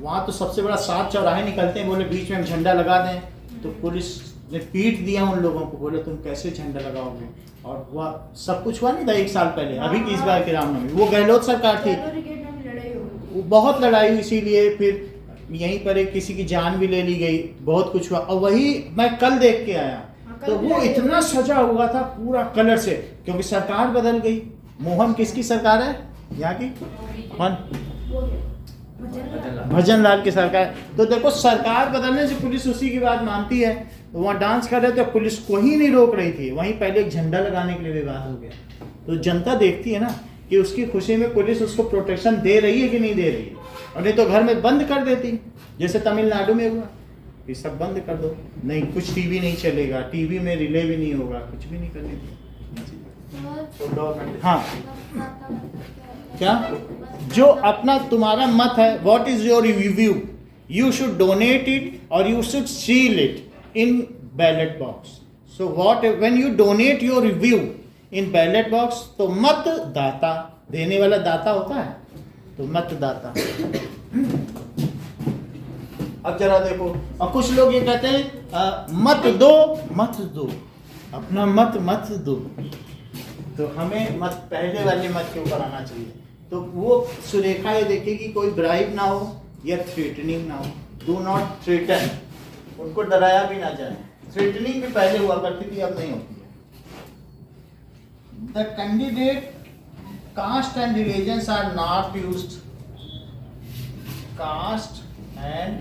वहाँ तो सबसे बड़ा 7 चौराहे निकलते हैं, बोले बीच में हम झंडा लगा दें। तो पुलिस ने पीट दिया उन लोगों को, बोले तुम कैसे झंडा लगाओगे। और वह सब कुछ हुआ नहीं था 1 साल पहले, अभी की इस बार की रामनवमी, वो गहलोत सरकार थी, वो बहुत लड़ाई हुई, इसीलिए फिर यहीं पर एक किसी की जान भी ले ली गई, बहुत कुछ हुआ। और वही मैं कल देख के आया, तो वो इतना सजा हुआ था पूरा कलर से, क्योंकि सरकार बदल गई। मोहन किसकी सरकार है यहाँ की? कौन? भजन लाल की सरकार। तो देखो, सरकार बदलने से पुलिस उसी की बात मानती है। तो वहाँ डांस कर रहे थे, पुलिस को ही नहीं रोक रही थी, वहीं पहले एक झंडा लगाने के लिए विवाद हो गया। तो जनता देखती है ना कि उसकी खुशी में पुलिस उसको प्रोटेक्शन दे रही है कि नहीं दे रही है, और नहीं तो घर में बंद कर देती, जैसे तमिलनाडु में हुआ कि सब बंद कर दो, नहीं कुछ टीवी नहीं चलेगा, टीवी में रिले भी नहीं होगा, कुछ भी नहीं करने तो गवर्नमेंट। हाँ क्या, जो अपना तुम्हारा मत है, what is your review, you should donate it और you should seal it in ballot box. So when you donate your review in ballot box, तो मतदाता, देने वाला दाता होता है, तो मतदाता। अब जरा देखो, और कुछ लोग ये कहते हैं मत दो, अपना मत दो। तो हमें मत पहले वाले मत के ऊपर आना चाहिए। तो वो सुरेखा ये देखे कि कोई ब्राइब ना हो या थ्रेटनिंग ना हो। डू नॉट थ्रेटन, उनको डराया भी ना जाए। थ्रेटनिंग भी पहले हुआ करती थी, अब नहीं होती है। The candidate caste and religions are not used. Caste and,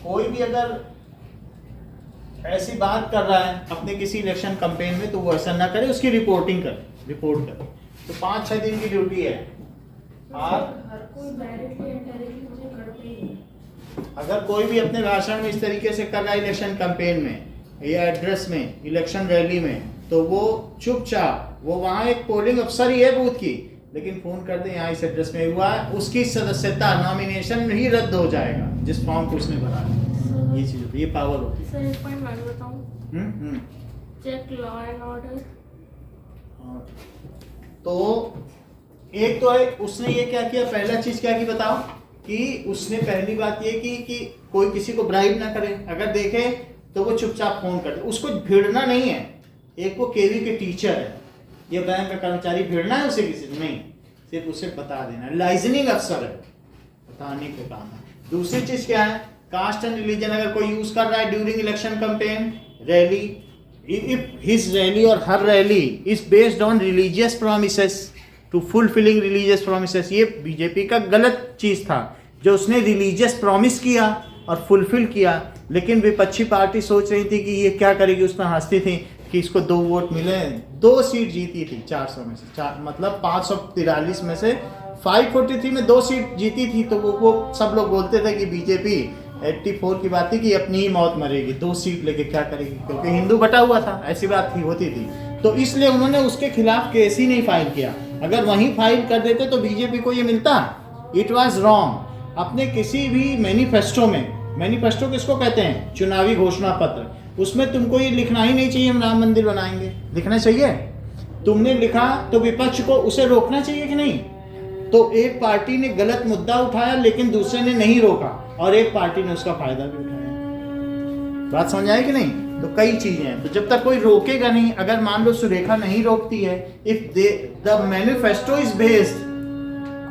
कोई भी अगर ऐसी बात कर रहा है अपने किसी इलेक्शन कैंपेन में, तो वो ऐसा ना करे, उसकी रिपोर्ट करे। तो 5-6 दिन की ड्यूटी है। आप हर कोई डायरेक्टली इनडायरेक्टली मुझे कर पे ही। अगर कोई भी अपने भाषण में इस तरीके से कर रहा है इलेक्शन कैंपेन में या एड्रेस में, इलेक्शन रैली में, तो वो चुपचाप, वो वहाँ एक पोलिंग अफसर ही है बूथ की, लेकिन फोन कर दे यहाँ इस एड्रेस में हुआ है, उसकी सदस्यता, नॉमिनेशन ही रद्द हो जाएगा जिस फॉर्म को उसने भरा है। ये चीज, ये पावर होती है। सर एक पॉइंट मैं बताऊं, चेक लॉ एंड ऑर्डर। तो एक तो है, उसने ये क्या किया, पहला चीज क्या की बताओ, कि उसने पहली बात ये की कि कोई किसी को ब्राइब ना करे, अगर देखे तो वो चुपचाप फोन कर दे। उसको भिड़ना नहीं है। एक वो केवी के टीचर है, ये बैंक का कर्मचारी, भिड़ना है उसे किसी नहीं, सिर्फ उसे बता देना। लाइजनिंग अफसर है, बताने का काम है। दूसरी चीज क्या है, कास्ट एंड रिलीजन अगर कोई यूज कर रहा है during election campaign rally, if his rally और हर rally is based on religious promises to fulfilling religious promises, ये बीजेपी का गलत चीज था जो उसने रिलीजियस प्रॉमिस किया और फुलफिल किया। लेकिन विपक्षी पार्टी सोच रही थी कि ये क्या करेगी, उसमें हंसती थी कि इसको 2 वोट मिले। 2 सीट जीती थी 400 में से, मतलब 543 में से 543 में 2 सीट जीती थी। तो वो सब लोग बोलते थे कि बीजेपी 84 की बात थी कि अपनी ही मौत मरेगी, 2 सीट लेके क्या करेगी, क्योंकि हिंदू बटा हुआ था, ऐसी बात होती थी। तो इसलिए उन्होंने उसके खिलाफ केस ही नहीं फाइल किया। अगर वहीं फाइल कर देते तो बीजेपी को ये मिलता। It was wrong. अपने किसी भी मैनिफेस्टो में, मैनिफेस्टो किसको कहते हैं, चुनावी घोषणा पत्र, उसमें तुमको ये लिखना ही नहीं चाहिए हम राम मंदिर बनाएंगे। लिखना चाहिए? तुमने लिखा तो विपक्ष को उसे रोकना चाहिए कि नहीं? तो एक पार्टी ने गलत मुद्दा उठाया लेकिन दूसरे ने नहीं रोका, और एक पार्टी ने उसका फायदा भी उठाया। बात समझ आए कि नहीं? तो कई चीजें हैं। तो जब तक कोई रोकेगा नहीं, अगर मान लो सुरेखा नहीं रोकती है, if the manifesto is based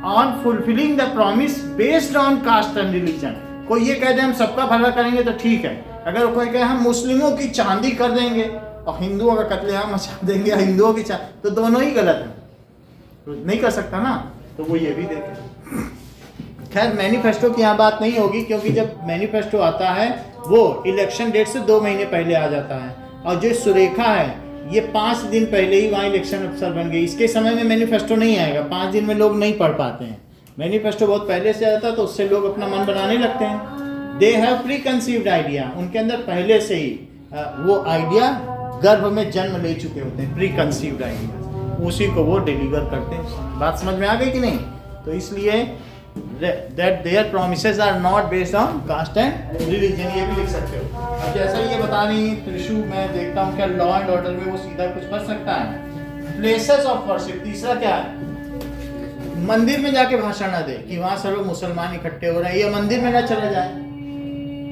on fulfilling the promise based on caste and religion, कोई ये कह दे हम सबका भला करेंगे तो ठीक है। अगर कोई कहे हम मुस्लिमों की चांदी कर देंगे और हिंदुओं का कत्लेआम मचा देंगे, या हिंदुओं की तो दोनों ही गलत है, तो नहीं कर सकता ना। तो वो ये भी देखे। खैर मैनिफेस्टो की यहाँ बात नहीं होगी, क्योंकि जब मैनिफेस्टो आता है वो इलेक्शन डेट से 2 महीने पहले आ जाता है, और जो सुरेखा है ये 5 दिन पहले ही वहाँ इलेक्शन अफसर बन गई। इसके समय में मैनिफेस्टो नहीं आएगा, 5 दिन में लोग नहीं पढ़ पाते हैं। मैनिफेस्टो बहुत पहले से आता है, तो उससे लोग अपना मन बनाने लगते हैं। They have pre conceived idea, उनके अंदर पहले से ही वो आइडिया गर्भ में जन्म ले चुके होते हैं, प्री कंसीव्ड आइडिया, उसी को वो डिलीवर करते हैं। बात समझ में आ गई कि नहीं? तो इसलिए that their promises are not based on caste and religion, ये भी लिख सकते हो। अब जैसा ये बता रही त्रिशु, मैं देखता हूँ क्या लॉ एंड ऑर्डर में वो सीधा कुछ कर सकता है। प्लेसेस ऑफ वर्शिप, तीसरा क्या है, मंदिर में जाके भाषण ना दे कि वहां सब मुसलमान इकट्ठे हो रहे हैं, ये मंदिर में ना चला जाए।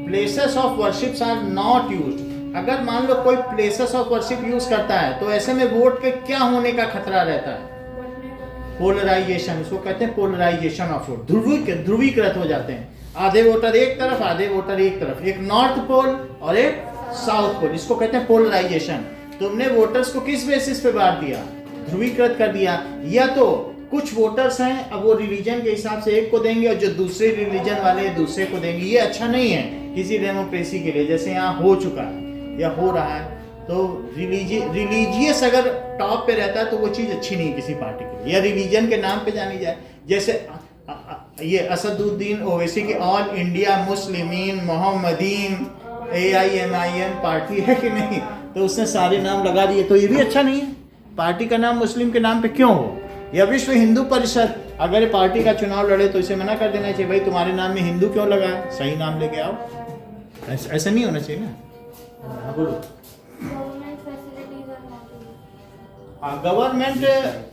Places of worships are not used. अगर मान लो कोई प्लेसेस ऑफ वर्शिप यूज करता है, तो ऐसे में वोट के क्या होने का खतरा रहता है? पोलराइजेशन, उसको कहते हैं पोलराइजेशन ऑफ वोट, ध्रुवीकृत हो जाते हैं। आधे वोटर एक तरफ, आधे वोटर एक तरफ, एक नॉर्थ पोल और एक साउथ पोल, इसको कहते हैं पोलराइजेशन। तुमने वोटर्स को किस बेसिस पे बांट दिया? ध्रुवीकृत कर दिया। या तो कुछ वोटर्स हैं, अब वो रिलीजन के हिसाब से एक को देंगे और जो दूसरे रिलीजन वाले दूसरे को देंगे। ये अच्छा नहीं है किसी डेमोक्रेसी के लिए, जैसे यहाँ हो चुका है या हो रहा है। तो रिलीजियस अगर टॉप पे रहता है तो वो चीज़ अच्छी नहीं किसी पार्टी के लिए, या रिलीजन के नाम पे जानी जाए। जैसे ये असदुद्दीन ओवैसी की ऑल इंडिया मुस्लिमीन मोहम्मदीन AIMIM पार्टी है कि नहीं, तो उसने सारे नाम लगा दिए, तो ये भी अच्छा नहीं है। पार्टी का नाम मुस्लिम के नाम पे क्यों हो? या विश्व हिंदू परिषद अगर पार्टी का चुनाव लड़े तो इसे मना कर देना चाहिए, भाई तुम्हारे नाम में हिंदू क्यों लगा है, सही नाम लेके आओ। ऐसा नहीं होना चाहिए ना। बोलो। हाँ, गवर्नमेंट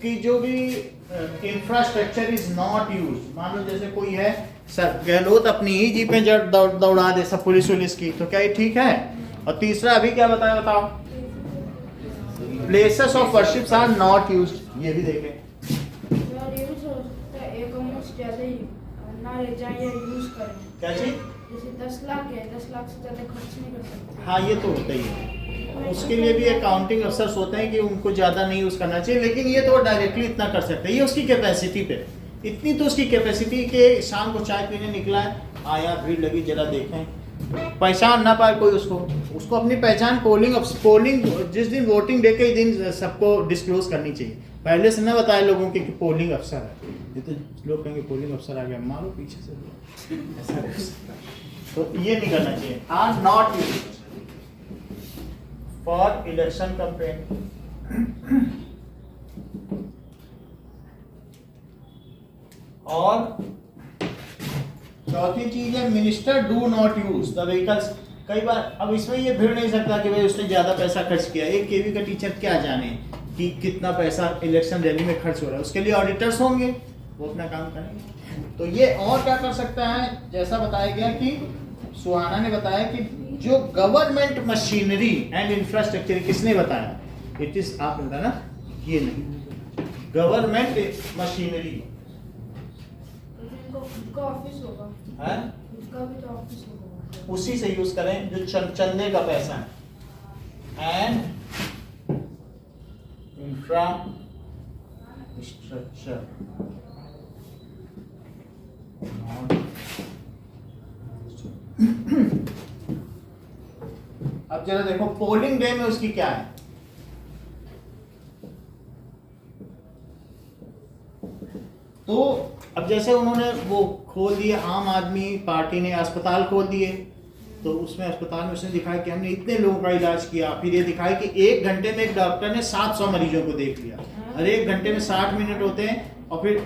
की जो भी इंफ्रास्ट्रक्चर इज नॉट यूज, मान लो जैसे कोई है सर गहलोत अपनी ही जीपें दौड़ा दे सब पुलिस वुलिस की, तो क्या ये ठीक है? और तीसरा अभी क्या बताया बताओ, places of worships are not used, ये भी देखें। सर यूज हो सकता है एक अमाउंट ज्यादा ही ना ले जाए या यूज करें, क्या चीज? जैसे 10 लाख है, 10 लाख से ज्यादा खर्च नहीं कर सकते। हाँ ये तो होता ही है, उसके लिए भी अकाउंटिंग अफसर होते हैं कि उनको ज़्यादा नहीं यूज़ करना चाहिए, लेकिन ये तो डायरेक्टली इतना कर सकते हैं, ये उसकी कैपेसिटी पे, इतनी तो उसकी कैपेसिटी के शाम को चाय पीने निकला है, आया भीड़ लगी जरा देखें, पहचान ना पाए कोई उसको अपनी पहचान पोलिंग जिस दिन वोटिंग डे के दिन सबको डिस्क्लोज करनी चाहिए, पहले से ना बताए लोगों के कि पोलिंग अफसर है, ये तो लोग कहेंगे पोलिंग अफसर आ गया, मारो पीछे से, ऐसा हो सकता है। तो ये नहीं करना चाहिए, are not used for election campaign. और चौथी चीज है minister do not use the vehicles. कई बार अब इसमें ये भिड़ नहीं सकता कि भाई उसने ज्यादा पैसा खर्च किया, एक केवी का टीचर क्या जाने कि कितना पैसा इलेक्शन रैली में खर्च हो रहा है, उसके लिए ऑडिटर्स होंगे, वो अपना काम करेंगे। तो ये और क्या कर सकता है, जैसा बताया गया कि सुहाना ने बताया कि जो गवर्नमेंट मशीनरी एंड इंफ्रास्ट्रक्चर, किसने बताया, इट इज आप बताया ना, ये नहीं, गवर्नमेंट मशीनरी उनका खुद का ऑफिस होगा, है, उसका भी तो ऑफिस होगा, उसी से यूज करें जो चंदे का पैसा है, एंड इंफ्रास्ट्रक्चर। अब जरा देखो पोलिंग डे में उसकी क्या है, तो अब जैसे उन्होंने वो खोल दिए, आम आदमी पार्टी ने अस्पताल खोल दिए, तो उसमें अस्पताल में उसने दिखाया कि हमने इतने लोगों का इलाज किया, फिर ये दिखाया कि 1 घंटे में एक डॉक्टर ने 700 मरीजों को देख लिया, और 1 घंटे में 60 मिनट होते हैं, और फिर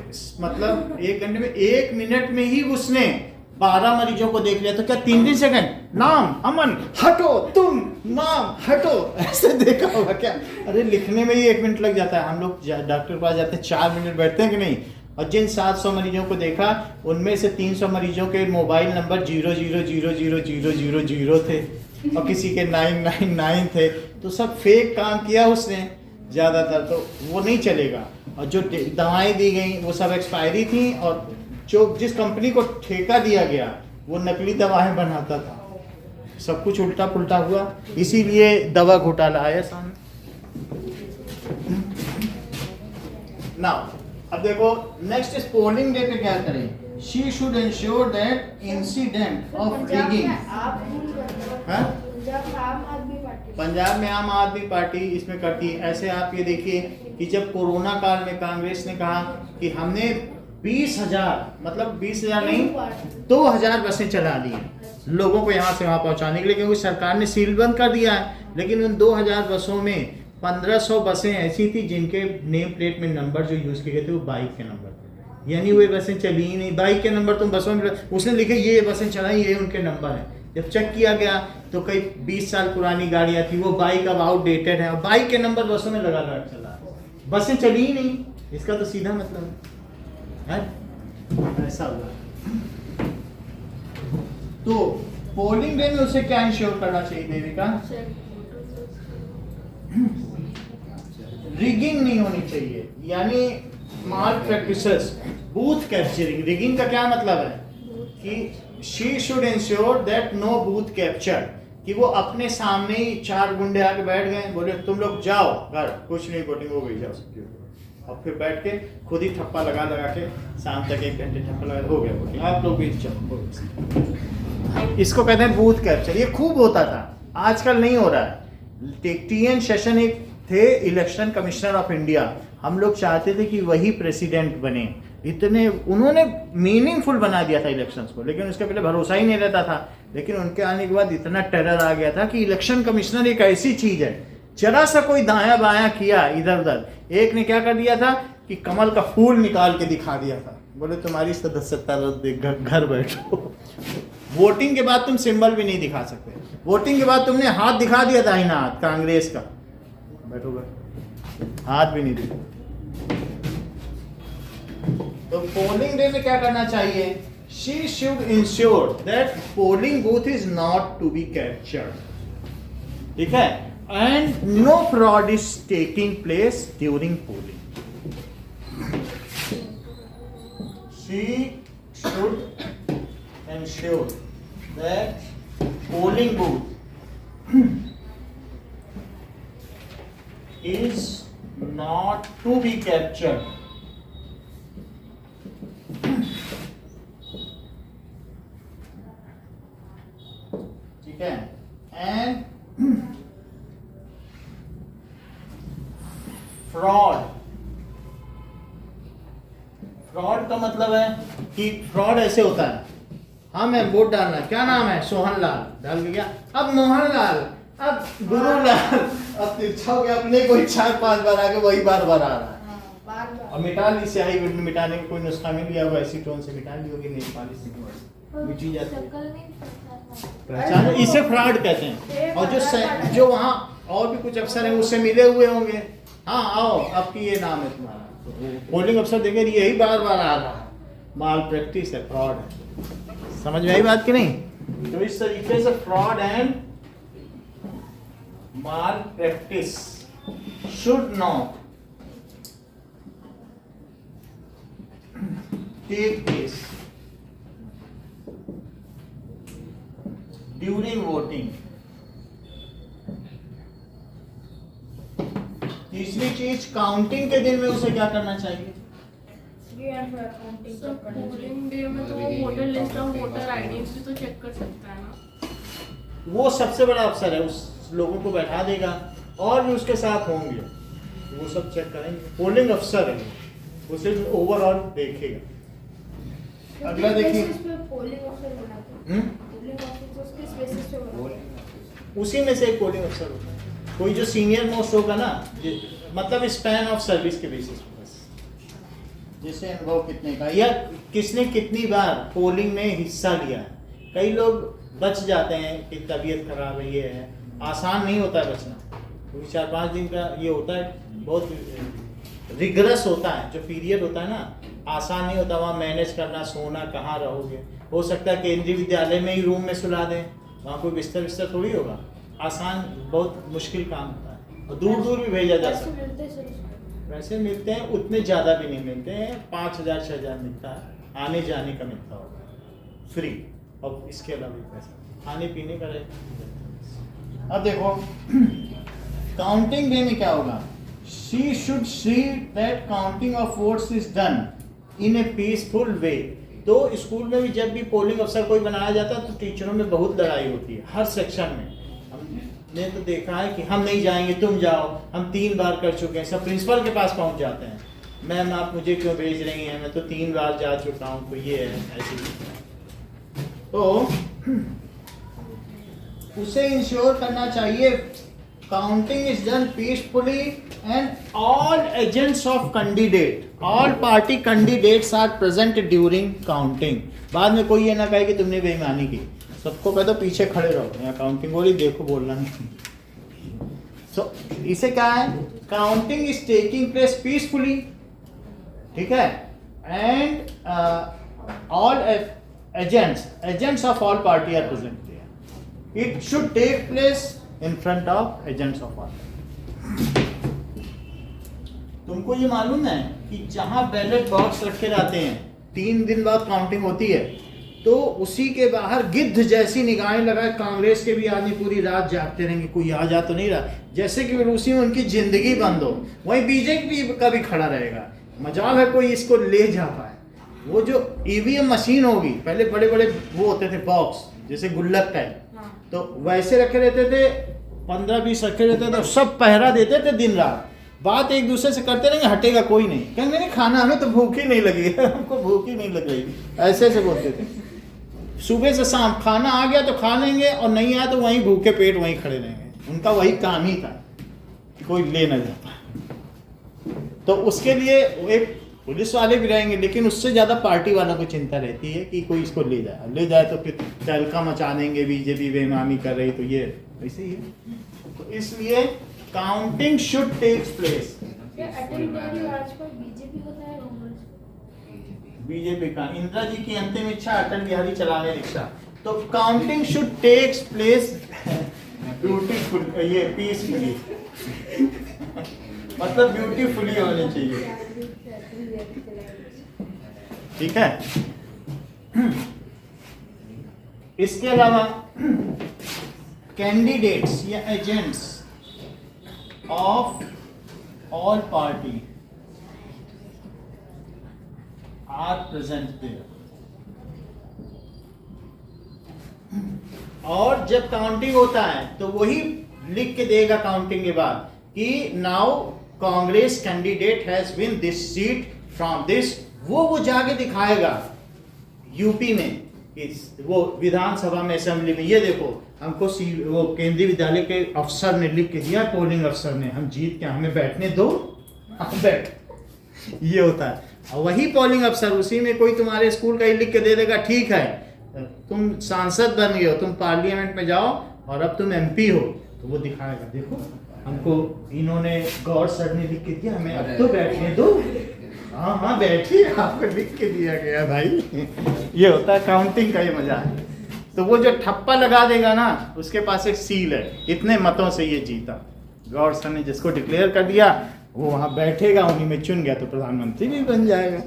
मतलब 1 घंटे में 1 मिनट में ही उसने 12 मरीजों को देख लिया, तो क्या 3 सेकंड, नाम अमन हटो, तुम नाम हटो, ऐसे देखा होगा क्या? अरे लिखने में ही 1 मिनट लग जाता है, हम लोग डॉक्टर के पास जाते हैं 4 मिनट बैठते हैं कि नहीं, और जिन 700 मरीजों को देखा उनमें से 300 मरीजों के मोबाइल नंबर 000000 थे, और किसी के 999 थे, तो सब फेक काम किया उसने ज़्यादातर, तो वो नहीं चलेगा। और जो दवाएं दी गई वो सब एक्सपायरी थी, और जो जिस कंपनी को ठेका दिया गया वो नकली दवाएं बनाता था, सब कुछ उल्टा पुल्टा हुआ, इसीलिए दवा घोटाला आया सामने। नाउ अब देखो नेक्स्ट इज पोलिंग डे पे क्या करें, she should ensure that incident of rigging. Punjab में आम आदमी पार्टी इसमें करती है, ऐसे आप ये देखिए कि जब कोरोना काल में कांग्रेस ने कहा कि हमने 20,000 मतलब 20,000 नहीं 2,000 बसें चला दी हैं लोगों को यहाँ से वहाँ पहुँचाने के लिए, क्योंकि सरकार ने सील बंद कर दिया है, लेकिन उन 2,000 बसों में 1500 बसें ऐसी थी जिनके नेम प्लेट में नंबर जो यूज़ किए गए थे वो बाइक के नंबर, यानी वो बसें चली ही नहीं, बाइक के नंबर तुम बसों में उसने लिखे ये बसें चलाई, ये उनके नंबर हैं। जब चेक किया गया तो कई 20 साल पुरानी गाड़ियाँ थी, वो बाइक अब आउटडेटेड है, और बाइक के नंबर बसों में लगा चला, बसें चली ही नहीं, इसका तो सीधा मतलब है ऐसा हुआ। तो पोलिंग डे में उसे क्या इंश्योर करना चाहिए देविका, रिगिंग नहीं होनी चाहिए, यानी malpractices, booth capturing. Rigging का क्या मतलब है कि she should ensure that no booth capture, कि वो अपने सामने ही 4 गुंडे आके बैठ गए, बोले तुम लोग जाओ घर, कुछ नहीं वोटिंग हो गई, जाओ सकते हो, और फिर बैठ के खुद ही ठप्पा लगा के शाम तक 1 घंटे ठप्पा लगा, हो गया वोटिंग, आप लोग भी जाओ। इसको कहते हैं बूथ कैप्चर, ये खूब होता था, आजकल नहीं हो रहा है। TN शेषन एक थे इलेक्शन कमिश्नर ऑफ इंडिया, हम लोग चाहते थे कि वही प्रेसिडेंट बने, इतने उन्होंने मीनिंगफुल बना दिया था इलेक्शंस को, लेकिन उसके पहले भरोसा ही नहीं रहता था, लेकिन उनके आने के बाद इतना टेरर आ गया था कि इलेक्शन कमिश्नर एक ऐसी चीज है, जरा सा कोई दायां बायां किया इधर उधर, एक ने क्या कर दिया था कि कमल का फूल निकाल के दिखा दिया था, बोले तुम्हारी सदस्यता घर बैठो। वोटिंग के बाद तुम सिंबल भी नहीं दिखा सकते, वोटिंग के बाद तुमने हाथ दिखा दिया दाहिना हाथ कांग्रेस का, बैठो बैठो। हाथ भी नहीं दिखा। तो पोलिंग डे में क्या करना चाहिए? She should ensure that polling booth is not to be captured. ठीक है? And no fraud is taking place during polling. She should ensure that polling booth is not to be captured. ठीक है? And fraud का मतलब है कि fraud ऐसे होता है, हाँ मैं वोट डालना, क्या नाम है, सोहन लाल, डाल के गया, अब मोहन लाल, अब गुरु लाल, अब तिरछा हो गया, अपने कोई 4-5 बार आके वही बार आ रहा है। बार-बार। और मिटा ली स्याही मिटाने का कोई नुस्खा मिल गया होगा, ऐसी टोन से मिटा ली होगी, नहीं पालिश से मिटी जाती है। पहचान, इसे फ्रॉड कहते हैं। और जो वहाँ और भी कुछ अफसर हैं उससे मिले हुए होंगे, हाँ आओ आपकी ये नाम है तुम्हारा, पोलिंग अफसर देखे यही बार आ रहा है, माल प्रैक्टिस है, फ्रॉड है। समझ में आई बात कि नहीं? तो इस तरीके से fraud and malpractice should not take place during voting. तीसरी चीज, काउंटिंग के दिन में उसे क्या करना चाहिए? पोलिंग डे में तो वो वोटर लिस्ट और वोटर आईडीज भी तो चेक कर सकता है ना। वो सबसे बड़ा अफसर है, उस लोगों को बैठा देगा और भी उसके साथ होंगे, वो सब चेक करेंगे। पोलिंग अफसर है, वो सिर्फ ओवरऑल देखेगा। अगला देखिए, पोलिंग ऑफिसर बनाते हैं। पोलिंग ऑफिसर किस बेसिस पे बनाते हैं? उसी में से एक पोलिंग अफसर होता है, कोई जो सीनियर मोस्ट होगा ना, मतलब स्पैन ऑफ सर्विस के बेसिस पे, बस जैसे अनुभव कितने का या किसने कितनी बार पोलिंग में हिस्सा लिया है। कई लोग बच जाते हैं कि तबीयत खराब है, ये है, आसान नहीं होता है बचना, क्योंकि 4-5 दिन का ये होता है, बहुत रिगरस होता है, जो पीरियड होता है ना, आसान नहीं होता वहाँ मैनेज करना, सोना कहाँ रहोगे। हो सकता है केंद्रीय विद्यालय में ही रूम में सुला दें, वहाँ कोई बिस्तर थोड़ी होगा, आसान बहुत मुश्किल काम होता है, और दूर दूर भी भेजा जा सकता है। वैसे मिलते हैं, उतने ज़्यादा भी नहीं मिलते हैं, 5,000-6,000 मिलता है, आने जाने का मिलता होगा फ्री, और इसके अलावा भी पैसा खाने पीने का रहेगा। अब देखो काउंटिंग डे में क्या होगा? She should see that counting of votes is done in A peaceful वे। तो स्कूल में भी जब भी पोलिंग अफसर कोई बनाया जाता है तो टीचरों में बहुत लड़ाई होती है, हर सेक्शन में। हमने तो देखा है कि हम नहीं जाएंगे, तुम जाओ, हम 3 बार कर चुके हैं, सब प्रिंसिपल के पास पहुंच जाते हैं, मैम आप मुझे क्यों भेज रही हैं, मैं तो 3 बार जा चुका हूं, तो ये है ऐसे। तो उसे इंश्योर करना चाहिए counting is done peacefully and all agents of candidate, all party candidates are present during counting. बाद में कोई ये ना कहे कि तुमने बेईमानी की, सबको कह दो पीछे खड़े रहो, यहाँ काउंटिंग हो रही, देखो बोलना नहीं। सो इसे क्या है? Counting is taking place peacefully, ठीक है, and all agents of all party are present there. It should take place in front of agents of all। तुमको ये मालूम है कि जहां बैलेट बॉक्स रखे रहते हैं 3 दिन बाद काउंटिंग होती है, तो उसी के बाहर गिद्ध जैसी निगाहें लगाए कांग्रेस के भी आदमी पूरी रात जागते रहेंगे, कोई आ जा तो नहीं रहा, जैसे कि उसी में उनकी जिंदगी बंद हो। वहीं बीजेपी का भी खड़ा रहेगा, मजाल है कोई इसको ले जा पाए। वो जो ईवीएम मशीन होगी, पहले बड़े बड़े वो होते थे बॉक्स जैसे गुल्लक टाइप, तो वैसे रखे रहते थे, 15-20 रखे रहते थे, सब पहरा देते थे दिन रात, बात एक दूसरे से करते रहेंगे, हटेगा कोई नहीं, कहेंगे नहीं खाना, हमें तो भूख ही नहीं लगी हमको भूख ही नहीं लग रही, ऐसे ऐसे बोलते थे। सुबह से शाम खाना आ गया तो खा लेंगे, और नहीं आया तो वहीं भूखे पेट वहीं खड़े रहेंगे, उनका वही काम ही था, कोई ले न जाता। तो उसके लिए एक पुलिस वाले भी रहेंगे, लेकिन उससे ज़्यादा पार्टी वालों को चिंता रहती है कि कोई इसको ले जाए तो फिर तहलका मचा देंगे, बीजेपी बेईमानी कर रही, तो ये वैसे ही है। तो इसलिए counting should take place Atal Bihari Vajpayee BJP का था या कांग्रेस का? बीजेपी का। इंदिरा जी की अंतिम इच्छा, अटल बिहारी चलाने रिक्शा। तो counting should takes place beautiful, ये पीसफुली मतलब ब्यूटीफुली होनी चाहिए, ठीक है। इसके अलावा कैंडिडेट्स या agents of all party are present there. और जब काउंटिंग होता है तो वही लिख के देगा काउंटिंग के बाद कि now Congress candidate has win this seat from this, वो जाके दिखाएगा यूपी में, वो विधानसभा में, असेंबली में। ये देखो हमको वो केंद्रीय विद्यालय के अफसर ने लिख के दिया, पोलिंग अफसर ने, हम जीत के हमें बैठने दो, हम बैठ, ये होता है। और वही पोलिंग अफसर उसी में कोई तुम्हारे स्कूल का ही लिख के दे देगा, ठीक है तुम सांसद बन गए हो, तुम पार्लियामेंट में जाओ और अब तुम एमपी हो, तो वो दिखाएगा देखो हमको इन्होंने, गौर सर ने लिख के दिया, हमें अब तो बैठने दो। हाँ हाँ बैठिए, आपको लिख के दिया गया भाई। ये होता है काउंटिंग का, ये मजा है। तो वो जो ठप्पा लगा देगा ना, उसके पास एक सील है, इतने मतों से ये जीता। गौर सर ने जिसको डिक्लेयर कर दिया वो वहां बैठेगा, उन्हीं में चुन गया तो प्रधानमंत्री भी बन जाएगा।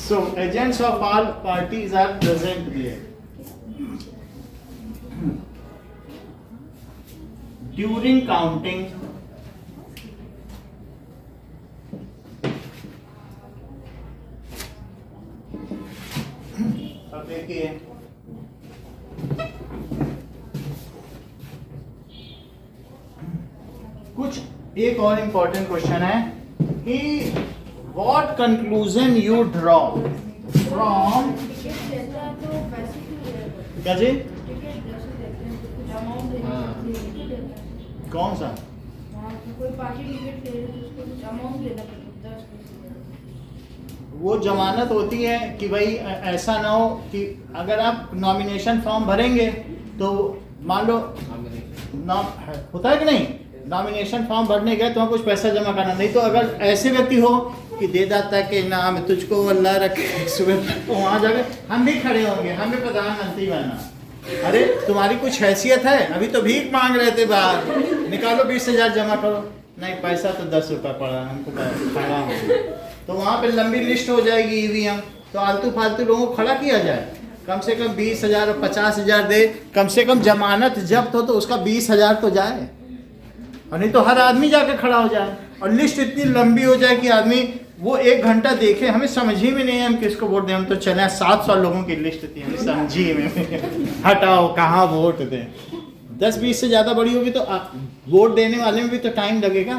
So agents of all parties are present there. During counting, अब देखिए कुछ एक और इम्पोर्टेंट क्वेश्चन है कि What conclusion you draw from ticket लेता है तो पैसे क्यों लेता है? क्या जी? टिकट जैसे लेते हैं तो कुछ अमाउंट देना पड़ता है। कौन सा? वहाँ कोई पार्टी टिकट ले रही है तो उसको कुछ अमाउंट देना पड़ता है, 10 पैसे। वो जमानत होती है कि भाई ऐसा ना हो कि अगर आप नॉमिनेशन फॉर्म भरेंगे तो मान लो होता है कि नहीं, नॉमिनेशन फॉर्म भरने गए तो वहाँ कुछ पैसा जमा करना, नहीं तो अगर ऐसे व्यक्ति हो कि दे देता है कि नाम तुझको अल्लाह रखे सुबह, तो वहाँ जाकर हम भी खड़े होंगे, हमें प्रधानमंत्री बनना। अरे तुम्हारी कुछ हैसियत है? अभी तो भीख मांग रहे थे बाहर, निकालो 20,000 जमा करो, नहीं पैसा तो 10 रुपये पड़ा, हमको खड़ा हो। तो वहाँ पे लंबी लिस्ट हो जाएगी ईवीएम, तो आलतू फालतू लोगों को खड़ा किया जाए, कम से कम 20,000 और 50,000 दे, कम से कम जमानत जब्त हो तो उसका 20,000 तो जाए, और नहीं तो हर आदमी जाके खड़ा हो जाए और लिस्ट इतनी लंबी हो जाए कि आदमी वो 1 घंटा देखे, हमें समझ ही में नहीं है हम किसको वोट दें। हम तो चले 700 लोगों की लिस्ट थी, हमें समझ ही में हटाओ कहाँ वोट दें। 10-20 से ज़्यादा बड़ी होगी तो वोट देने वाले में भी तो टाइम लगेगा,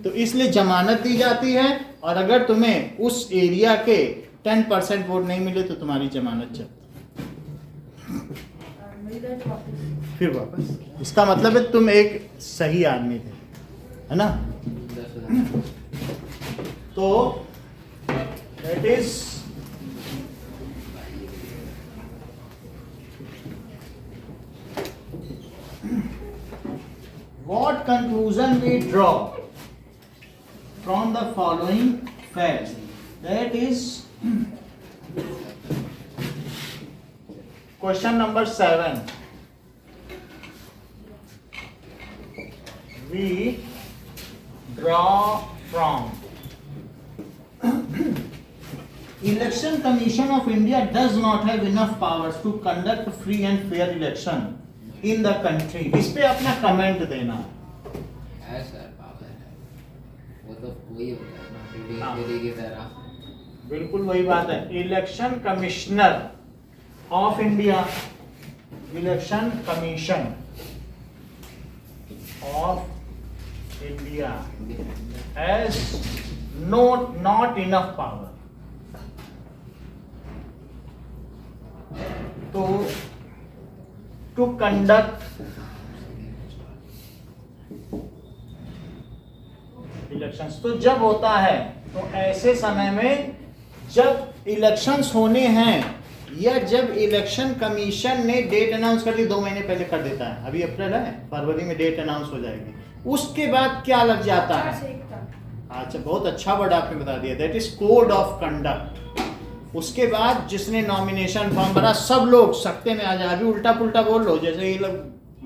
तो इसलिए जमानत दी जाती है। और अगर तुम्हें उस एरिया के 10% वोट नहीं मिले तो तुम्हारी जमानत जब्त, फिर वापस। इसका मतलब है तुम एक सही आदमी थे, है ना? तो that is what conclusion we draw from the following facts. That is question number 7. We draw from Election Commission of India does not have enough powers to conduct free and fair election in the country. इस पे अपना comment देना है sir, power है, वो तो वही होता है ना, हाँ। ईडी की तरह। बिल्कुल वही बात है। Election commissioner of India, election commission of India has not enough power to conduct elections. तो जब होता है तो ऐसे समय में जब इलेक्शंस होने हैं या जब इलेक्शन कमीशन ने डेट अनाउंस कर दी, 2 महीने पहले कर देता है, अभी अप्रैल है, फरवरी में डेट अनाउंस हो जाएगी, उसके बाद क्या लग जाता 50 है? एक तक। अच्छा, बहुत अच्छा वर्ड आपने बता दिया, that is code of conduct. उसके बाद जिसने नॉमिनेशन फॉर्म भरा सब लोग सकते में आ जाए। अभी उल्टा पुल्टा बोल लो, जैसे ये लोग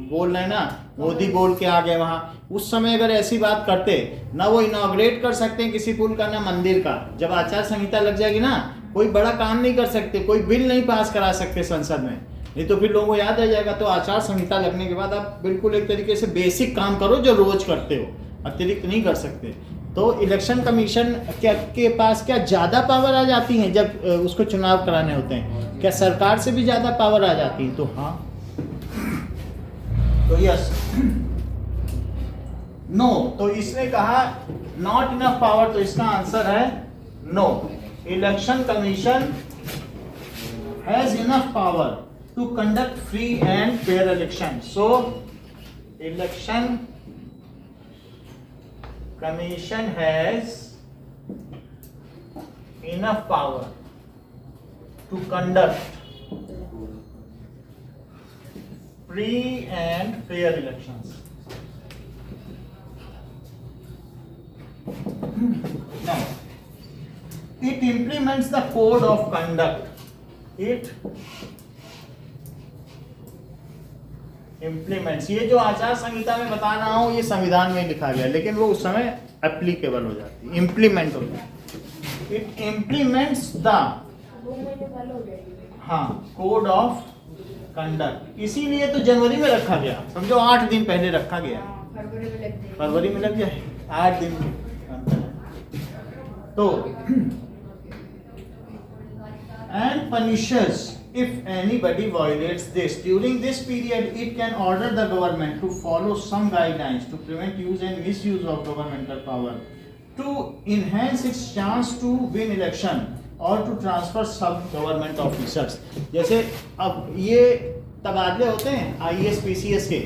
बोल रहे हैं ना, मोदी बोल के आ गए वहां, उस समय अगर ऐसी बात करते ना, वो इनॉग्रेट कर सकते हैं किसी पुल का ना मंदिर का। जब आचार संहिता लग जाएगी ना, कोई बड़ा काम नहीं कर सकते, कोई बिल नहीं पास करा सकते संसद में, नहीं तो फिर लोगों को याद रह जाएगा। तो आचार संहिता लगने के बाद आप बिल्कुल एक तरीके से बेसिक काम करो जो रोज करते हो, अतिरिक्त नहीं कर सकते। तो इलेक्शन कमीशन के पास क्या ज़्यादा पावर आ जाती है जब उसको चुनाव कराने होते हैं? क्या सरकार से भी ज़्यादा पावर आ जाती है? तो हाँ, तो यस, नो। तो इसने कहा नॉट इनफ पावर, तो इसका आंसर है no. Election commission has enough power to conduct free and fair election. So election commission has enough power to conduct free and fair elections. Now, it implements the code of conduct. It implements. ये जो आचार संहिता में बता रहा हूँ, ये संविधान में लिखा गया, लेकिन वो उस समय एप्लीकेबल हो जाती है, इम्प्लीमेंट हो जाती है। It implements the 2 महीने पहले हो गया ये। हाँ, कोड ऑफ कंडक्ट। इसीलिए तो जनवरी में रखा गया, समझो 8 दिन पहले रखा गया। हाँ, फरवरी में लगते हैं। फरवरी में लग जाए 8 दिन में। तो and punishes if anybody violates this. During this period, it can order the government to follow some guidelines to prevent use and misuse of governmental power, to enhance its chance to win election और to transfer सब government officers. जैसे अब ये तबादले होते हैं IAS PCS के,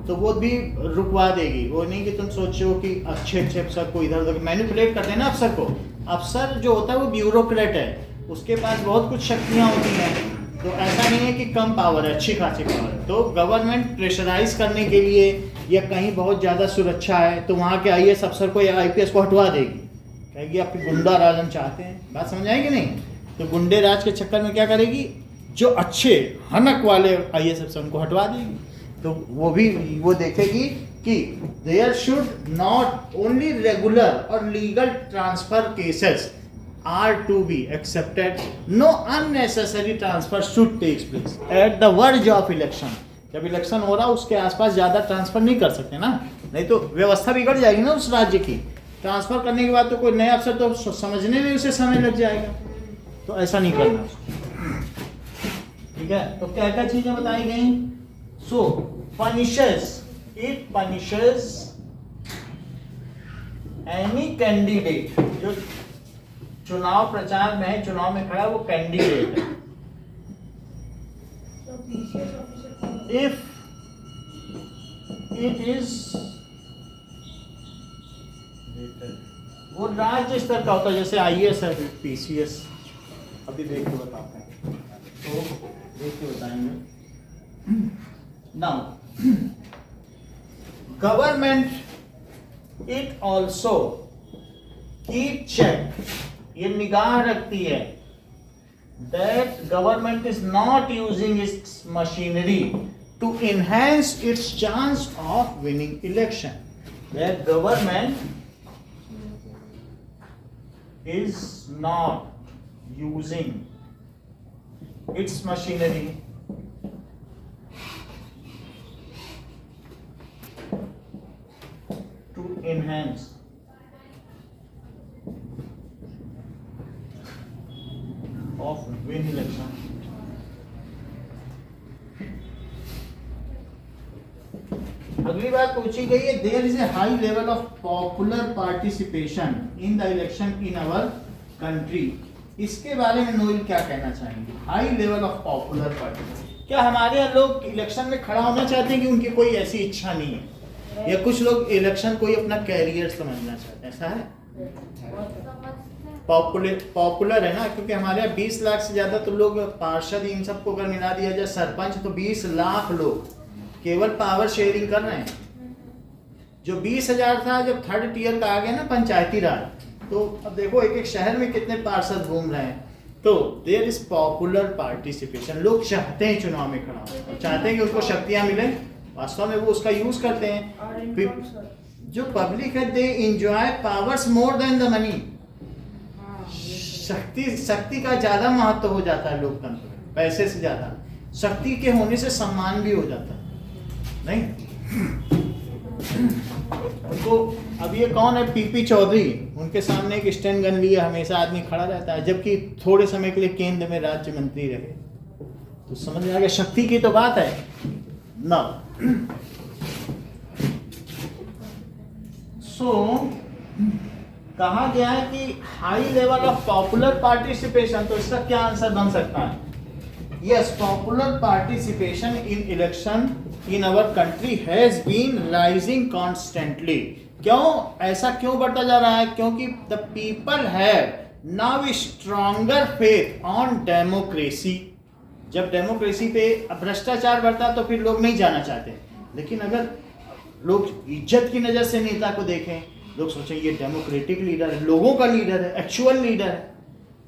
तो वो भी रुकवा देगी। वो नहीं कि तुम सोचो कि अच्छे अफसर को इधर उधर मैनिपुलेट करते हैं ना अफसर को। अफसर जो होता है वो ब्यूरोक्रेट है, उसके पास बहुत कुछ शक्तियाँ होती हैं, तो ऐसा नहीं है कि कम पावर है, अच्छी खासी पावर है। तो गवर्नमेंट प्रेशराइज करने के लिए या कहीं बहुत ज़्यादा सुरक्षा है तो वहाँ के IAS अफसर को या IPS को हटवा देगी, कहेगी आप गुंडा राज हम चाहते हैं। बात समझ आएगी नहीं? तो गुंडे राज के चक्कर में क्या करेगी, जो अच्छे हनक वाले IAS अफसर उनको हटवा देगी। तो वो देखेगी कि there should not only regular और legal transfer cases are to be accepted, no unnecessary transfer should takes place at the verge of election. जब इलेक्शन हो रहा उसके आसपास ज़्यादा ट्रांसफर नहीं कर सकते ना, नहीं तो व्यवस्था बिगड़ जाएगी ना उस राज्य की। ट्रांसफर करने के बाद तो कोई नया अफसर तो समझने में उसे समय लग जाएगा, तो ऐसा नहीं करना। ठीक है, तो क्या क्या चीजें बताई गई? So punishes, it punishes any candidate, जो चुनाव प्रचार में है, चुनाव में खड़ा, वो कैंडिडेट है। तो PCS officer if it is, वो राज्य स्तर का होता है, जैसे IAS है, PCS। अभी देख के बताते हैं, तो देख के बताएंगे। Now government it also keep check, ये निगाह रखती है, that government is not using its machinery to enhance its chance of winning election. That government is not using its machinery to enhance of win election. अगली बात पूछी गई है, there is a high level of popular participation in the election in our country. इसके बारे में नोएल क्या कहना चाहेंगे? High level of popular participation, क्या हमारे यहाँ लोग इलेक्शन में खड़ा होना चाहते हैं कि उनकी कोई ऐसी इच्छा नहीं है, या कुछ लोग इलेक्शन को ही अपना कैरियर समझना चाहते हैं? ऐसा है? पॉपुलर है ना, क्योंकि हमारे यहाँ 20 लाख से ज्यादा तो लोग पार्षद, इन सबको अगर मिला दिया जाए सरपंच, तो 20 लाख लोग केवल पावर शेयरिंग कर रहे हैं। जो 20,000 था जब थर्ड टियर का आ गया ना पंचायती राज, तो अब देखो एक एक शहर में कितने पार्षद घूम रहे हैं। तो देयर इज पॉपुलर पार्टिसिपेशन, लोग चाहते हैं चुनाव में खड़ा हो, चाहते हैं कि उनको शक्तियां मिले, वास्तव में वो उसका यूज करते हैं। और इनकम सर। जो पब्लिक है they enjoy powers more than the money. हाँ, शक्ति का ज्यादा महत्व हो जाता है लोकतंत्र में, पैसे से ज्यादा। शक्ति के होने से सम्मान भी हो जाता है, नहीं? उनको अब ये कौन है, पीपी चौधरी, उनके सामने एक स्टैंड गन लिए हमेशा आदमी खड़ा रहता है, जबकि थोड़े समय के लिए केंद्र में राज्य मंत्री रहे। तो समझ में आ गया, शक्ति की तो बात है ना। सो कहा गया है कि high level of popular participation, तो इसका क्या आंसर बन सकता है? Yes, popular participation in election in our country has been rising constantly. क्यों ऐसा क्यों बढ़ता जा रहा है? क्योंकि the people have now stronger faith on democracy. जब डेमोक्रेसी पे भ्रष्टाचार बढ़ता तो फिर लोग नहीं जाना चाहते, लेकिन अगर लोग इज्जत की नजर से नेता को देखें, लोग सोचें ये डेमोक्रेटिक लीडर है, लोगों का लीडर है, एक्चुअल लीडर है,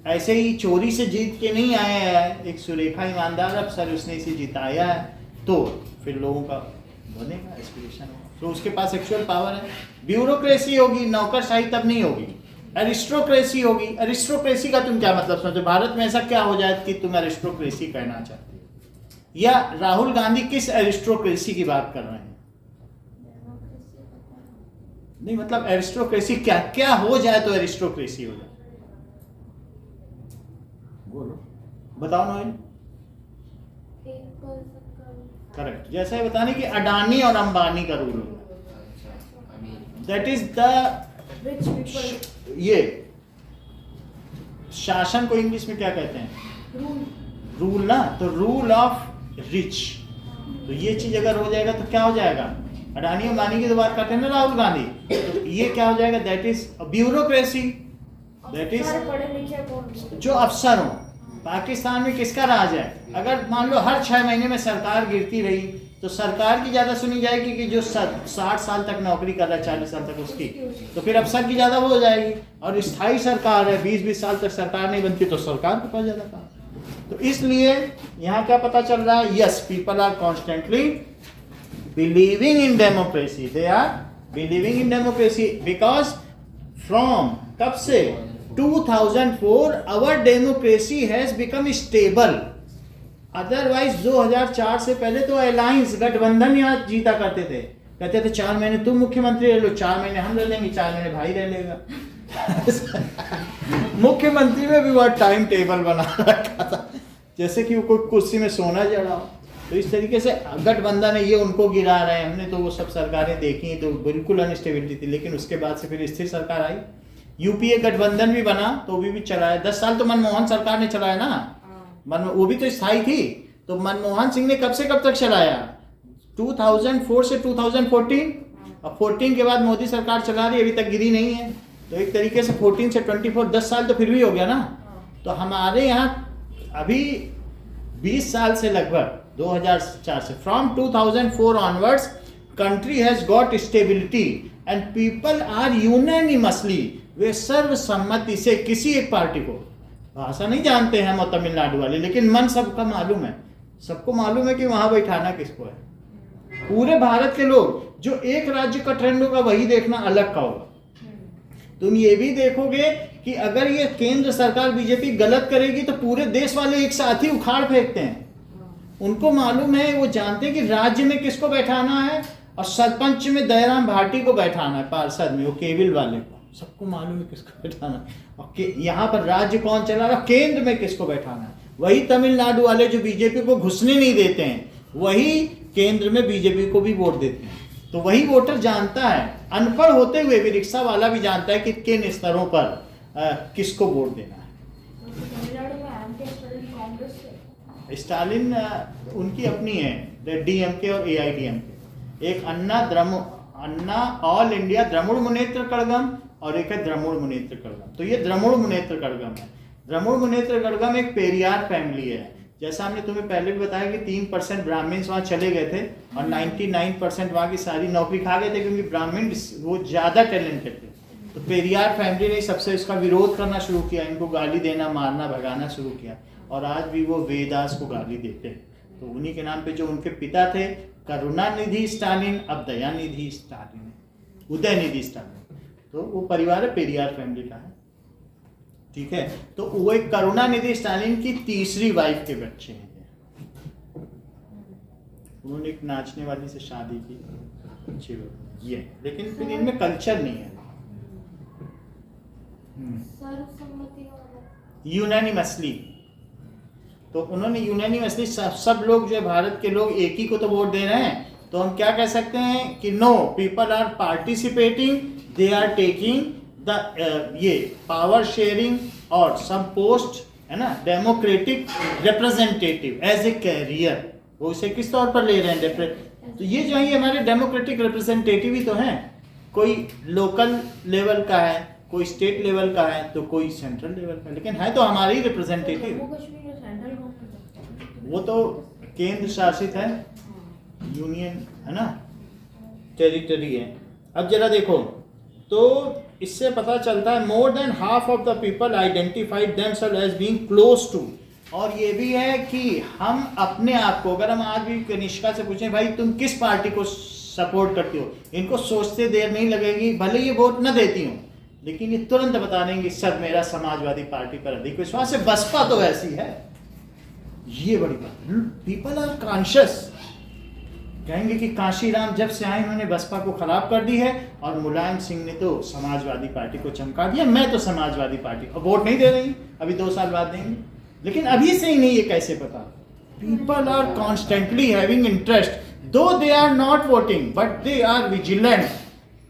ऐसे ही चोरी से जीत के नहीं आया है, एक सुरेखा ईमानदार अफसर उसने इसे जिताया है, तो फिर लोगों का बनेगा, एस्पिरेशन होगा, तो उसके पास एक्चुअल पावर है। ब्यूरोक्रेसी होगी, नौकरशाही तब नहीं होगी, एरिस्टोक्रेसी होगी। एरिस्टोक्रेसी का तुम क्या मतलब समझो? भारत में ऐसा क्या हो जाए कि तुम एरिस्टोक्रेसी कहना चाहते हो? या राहुल गांधी किस एरिस्टोक्रेसी की बात कर रहे हैं? नहीं, मतलब एरिस्टोक्रेसी क्या क्या हो जाए तो एरिस्टोक्रेसी हो जाए? बोलो, बताओ नोएल। करेक्ट, जैसे ही बताने कि अडानी और अंबानी का रूल होगा, that is the rich people. ये शासन को इंग्लिश में क्या कहते हैं? रूल। रूल ना, तो रूल ऑफ रिच। तो ये चीज अगर हो जाएगा तो क्या हो जाएगा? अडानी अंबानी की तो बात करते हैं ना राहुल गांधी, तो ये क्या हो जाएगा? That is bureaucracy, that is सारे पढ़े लिखे कौन? जो अफसर हो। पाकिस्तान में किसका राज है? अगर मान लो हर 6 महीने में सरकार गिरती रही तो सरकार की ज्यादा सुनी जाएगी कि जो 60 साल तक नौकरी कर रहा है, 40 साल तक उसकी, तो फिर अफसर की ज्यादा वो हो जाएगी। और स्थायी सरकार है, 20-20 साल तक सरकार नहीं बनती तो सरकार के पास ज्यादा काम। तो इसलिए यहाँ क्या पता चल रहा है? Yes, people are constantly believing in democracy, they are believing in democracy because from कब से 2004 our democracy has become stable. Otherwise 2004 से पहले तो अलायंस, गठबंधन यहाँ जीता करते थे, कहते थे 4 महीने तुम मुख्यमंत्री रह लो, 4 महीने हम रह लेंगे, 4 महीने भाई रह लेगा। मुख्यमंत्री में भी बहुत टाइम टेबल बना रखा था, जैसे कि वो कोई कुर्सी में सोना जड़ा हो। तो इस तरीके से गठबंधन है, ये उनको गिरा रहे हैं। हमने तो वो सब सरकारें देखी तो बिल्कुल अनस्टेबिलिटी थी, लेकिन उसके बाद से फिर स्थिर सरकार आई। यूपीए गठबंधन भी बना तो भी चलाया, 10 साल तो मनमोहन सरकार ने चलाया ना, वो भी तो स्थायी थी। तो मनमोहन सिंह ने कब से कब तक चलाया? 2004 से 2014, अब 14 के बाद मोदी सरकार चला रही है, अभी तक गिरी नहीं है। तो एक तरीके से 14 से 24, 10 साल तो फिर भी हो गया ना। तो हमारे यहाँ अभी 20 साल से लगभग 2004 से, from 2004 onwards country has got stability and people are unanimously, वे सर्वसम्मति से किसी एक पार्टी को, भाषा नहीं जानते हैं हम तमिलनाडु वाले, लेकिन मन सबका मालूम है, सबको मालूम है कि वहां बैठाना किसको है। पूरे भारत के लोग, जो एक राज्य का ट्रेंड होगा वही देखना अलग का होगा। तुम ये भी देखोगे कि अगर ये केंद्र सरकार बीजेपी गलत करेगी तो पूरे देश वाले एक साथ ही उखाड़ फेंकते हैं। उनको मालूम है, वो जानते हैं कि राज्य में किसको बैठाना है, और सरपंच में दयाराम भाटी को बैठाना है, पार्षद में वो केविल वाले को, सबको मालूम है किसको बैठाना है। और यहाँ पर राज्य कौन चला रहा, केंद्र में किसको बैठाना है। वही तमिलनाडु वाले जो बीजेपी को घुसने नहीं देते हैं, वही केंद्र में बीजेपी को भी वोट देते हैं। तो वही वोटर जानता है, अनपढ़ होते हुए भी रिक्शा वाला भी जानता है कि किन स्तरों पर किसको वोट देना है। तमिलनाडु में एमके स्टालिन कांग्रेस से, स्टालिन उनकी अपनी है, डीएमके और एआईडीएमके। एक अन्ना ऑल इंडिया द्रमुड़ मुनेत्र कड़गम और एक है द्रमुड़ मुनेत्र कड़गम। तो ये द्रमुड़ मुनेत्र कड़गम है। द्रमुड़ मुनेत्र कड़गम एक पेरियार फैमिली है, जैसा हमने तुम्हें पहले भी बताया कि 3% ब्राह्मण्स वहाँ चले गए थे और 99% वहाँ की सारी नौकरी खा गए थे, क्योंकि ब्राह्मण वो ज़्यादा टैलेंटेड थे। तो पेरियार फैमिली ने सबसे इसका विरोध करना शुरू किया, इनको गाली देना, मारना, भगाना शुरू किया, और आज भी वो वेदास को गाली देते हैं। तो उन्हीं के नाम पे जो उनके पिता थे करुणानिधि स्टालिन, अब दयानिधि स्टालिन, उदयनिधि स्टालिन, तो वो परिवार है पेरियार फैमिली का है, ठीक है। तो वो एक करुणानिधि स्टालिन की तीसरी वाइफ के बच्चे हैं। उन्होंने एक नाचने वाली से शादी की, अच्छी बात ये, लेकिन फिर इनमें कल्चर नहीं है। सर्वसम्मति यूनानिमसली, तो उन्होंने यूनानिमसली सब लोग जो है भारत के लोग एक ही को तो वोट दे रहे हैं, तो हम क्या कह सकते हैं कि no people are participating, they are taking the ये पावर शेयरिंग और सम पोस्ट है ना, democratic representative as a career, वो इसे किस तौर पर ले रहे हैं। तो ये जो है ये हमारे डेमोक्रेटिक रिप्रेजेंटेटिव ही तो हैं, कोई लोकल लेवल का है, कोई स्टेट लेवल का है, तो कोई सेंट्रल लेवल का, लेकिन है तो हमारे ही रिप्रेजेंटेटिव। जम्मू कश्मीर में सेंट्रल गवर्नमेंट वो तो केंद्र शासित है, यूनियन है ना, टेरिटरी है। अब जरा देखो, तो इससे पता चलता है more than half of the people identified themselves as being close to, और ये भी है कि हम अपने आप को, अगर हम आज भी कनिष्का से पूछें भाई तुम किस पार्टी को सपोर्ट करती हो, इनको सोचते देर नहीं लगेगी, भले ये वोट न देती हूँ, लेकिन ये तुरंत बता देंगे सर मेरा समाजवादी पार्टी पर अधिक विश्वास है, बसपा तो ऐसी है। ये बड़ी बात, पीपल आर कॉन्शियस, कहेंगे कि काशीराम जब से आए इन्होंने बसपा को खराब कर दी है, और मुलायम सिंह ने तो समाजवादी पार्टी को चमका दिया, मैं तो समाजवादी पार्टी को वोट नहीं दे रही, अभी 2 साल बाद देंगे, लेकिन अभी से ही नहीं, ये कैसे पता। People are constantly having interest, though they are not voting but they are vigilant,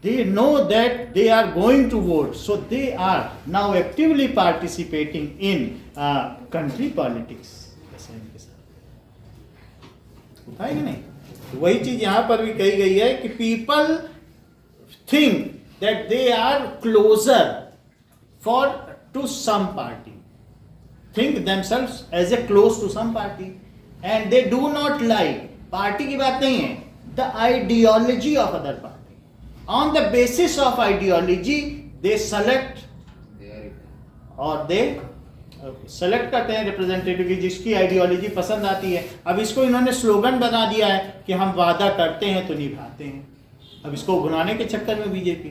they know that they are going to vote, so they are now actively participating in country politics। ऐसा इनके साथ होता है कि नहीं? तो वही चीज यहाँ पर भी कही गई है कि people think that they are closer to some party, think themselves as a close to some party, and they do not like, party की बात नहीं है, the ideology of other party, on the basis of ideology they select और they select करते हैं representative की जिसकी ideology पसंद आती है। अब इसको इन्होंने स्लोगन बना दिया है कि हम वादा करते हैं तो निभाते हैं। अब इसको भुनाने के चक्कर में बीजेपी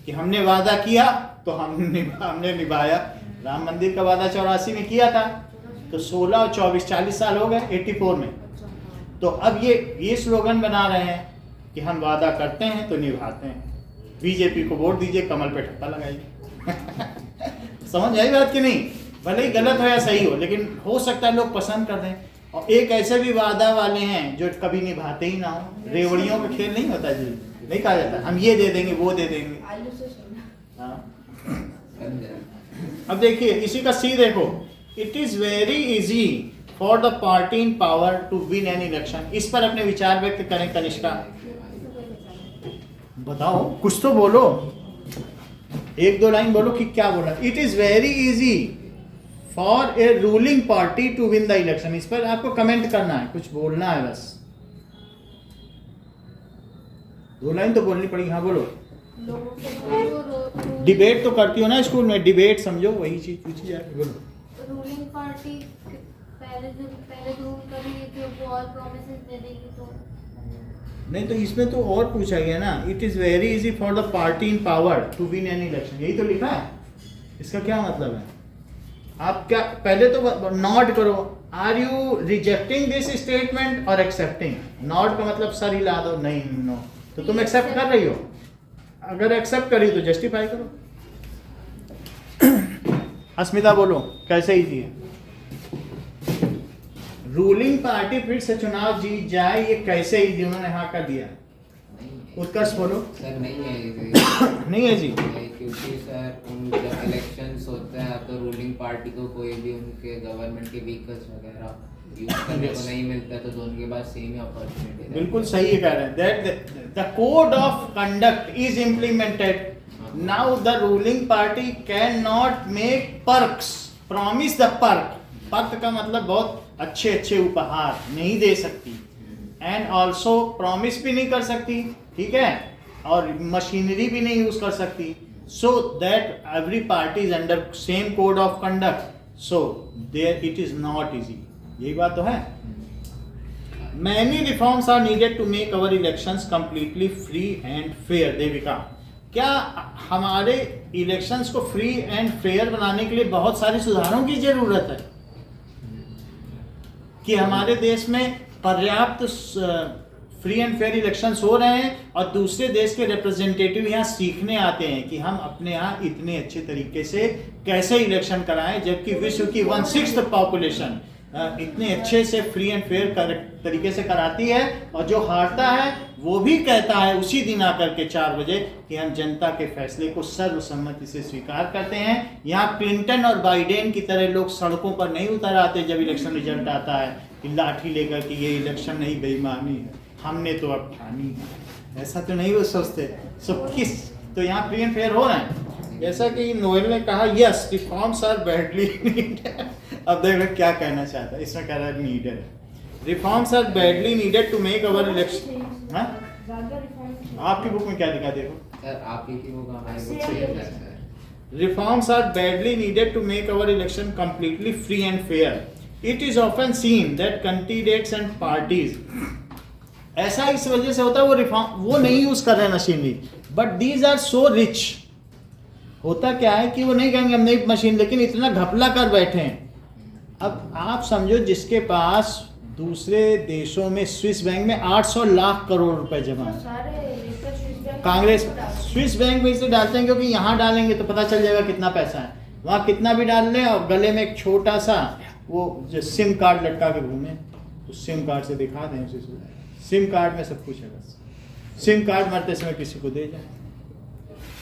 कि हमने वादा किया तो हमने निभाया। राम मंदिर का वादा 84 में किया था, तो 16 और 24 40 साल हो गए 84 में। तो अब ये स्लोगन बना रहे हैं कि हम वादा करते हैं तो निभाते हैं। बीजेपी को वोट दीजिए, कमल पे ठप्पा लगाइए। समझ आई बात कि नहीं? भले ही गलत हो या सही हो, लेकिन हो सकता है लोग पसंद कर दें। और एक ऐसे भी वादा वाले हैं जो कभी निभाते ही ना हो। रेवड़ियों का खेल नहीं होता जी, नहीं कहा जाता हम ये दे देंगे वो दे देंगे। हाँ। अब देखिए इसी का सी देखो, it is very easy for the party in power to win an election. इस पर अपने विचार व्यक्त करें कनिष्का, बताओ कुछ तो बोलो, 1-2 लाइन बोलो कि क्या बोला। It is very easy for a ruling party to win the election. इस पर आपको कमेंट करना है, कुछ बोलना है बस। 2 लाइन तो बोलनी पड़ेगी। हाँ बोलो। डिबेट तो करती हो ना स्कूल में, डिबेट समझो वही चीज पूछी जाए। बोलो। रूलिंग पार्टी पहले रूल करेगी तो वो और प्रॉमिसेस दे देगी तो नहीं, तो इसमें तो और पूछा गया ना, it is very easy for the party in power to win an election. यही तो लिखा है। इसका क्या मतलब है? आप क्या पहले तो नॉट करो, are you rejecting this statement और एक्सेप्टिंग? नॉट का मतलब सर हिला दो, नहीं नो, तो तुम एक्सेप्ट कर रही हो। अगर एक्सेप्ट करी तो जस्टिफाई करो। अस्मिता बोलो कैसे इजी है? रूलिंग पार्टी फिर से चुनाव जीत जाए, ये कैसे इजी? उन्होंने हाँ कर दिया। उत्कर्ष बोलो। सर नहीं है इजी। नहीं है जी, क्योंकि सर उन जब इलेक्शंस होते हैं तो रूलिंग पार्टी को कोई भी उनके गवर्नमेंट के व्हीकल्स वगैरह यूज करने को नहीं मिलता, तो दोनों के पास सेम ही अपॉर्चुनिटी। बिल्कुल सही कह रहे हैं। That the code of conduct is implemented now. The ruling party can not make perks, promise the perk पत्र का मतलब बहुत अच्छे अच्छे उपहार नहीं दे सकती, एंड ऑल्सो प्रॉमिस भी नहीं कर सकती, ठीक है, और मशीनरी भी नहीं यूज कर सकती, so that every party is under same code of conduct, so there it is not easy. यही बात तो है। Many reforms are needed to make our elections completely free and fair। Devika, क्या हमारे इलेक्शंस को फ्री एंड फेयर बनाने के लिए बहुत सारे सुधारों की जरूरत है कि हमारे देश में पर्याप्त फ्री एंड फेयर इलेक्शंस हो रहे हैं और दूसरे देश के रिप्रेजेंटेटिव यहाँ सीखने आते हैं कि हम अपने यहाँ इतने अच्छे तरीके से कैसे इलेक्शन कराएं, जबकि विश्व की 1/6 पॉपुलेशन इतने अच्छे से फ्री एंड फेयर तरीके से कराती है, और जो हारता है वो भी कहता है उसी दिन आकर के 4 बजे कि हम जनता के फैसले को सर्वसम्मति से स्वीकार करते हैं। यहाँ क्लिंटन और बाइडेन की तरह लोग सड़कों पर नहीं उतर आते जब इलेक्शन रिजल्ट आता है कि लाठी लेकर कि ये इलेक्शन नहीं, बेईमानी है, हमने तो अब ठानी है, ऐसा तो नहीं वो सोचते। तो यहाँ फ्री एंड फेयर हो रहे हैं। जैसा कि नोएल ने कहा, yes reforms are badly needed. अब देखो क्या कहना चाहता है, इसमें कह रहा है needed, reforms are badly needed to make our election. ज़्यादा रिफॉर्म आपकी बुक में क्या लिखा देखो सर, आप ही की बुक हमारी बुक से लिखा है sir. Reforms are badly needed to make our election completely free and fair. It is often seen that candidates and parties, ऐसा इस वजह से होता है वो रिफॉर्म वो नहीं यूज कर रहे हैं machinery, but these are so rich. होता क्या है कि वो नहीं कहेंगे हम नई मशीन, लेकिन इतना घपला कर बैठे हैं। अब आप समझो जिसके पास दूसरे देशों में स्विस बैंक में 800 लाख करोड़ रुपए जमा है, सारे इसका Swiss bank Congress Swiss bank में इसे डालते हैं क्योंकि यहाँ डालेंगे तो पता चल जाएगा कितना पैसा है, वहाँ कितना भी डाल लें और गले में एक छोटा सा वो जो सिम कार्ड लटका के घूमे, उस सिम कार्ड से दिखा दें उसे, सिम कार्ड में सब कुछ है, बस सिम कार्ड मरते समय किसी को दे जाए।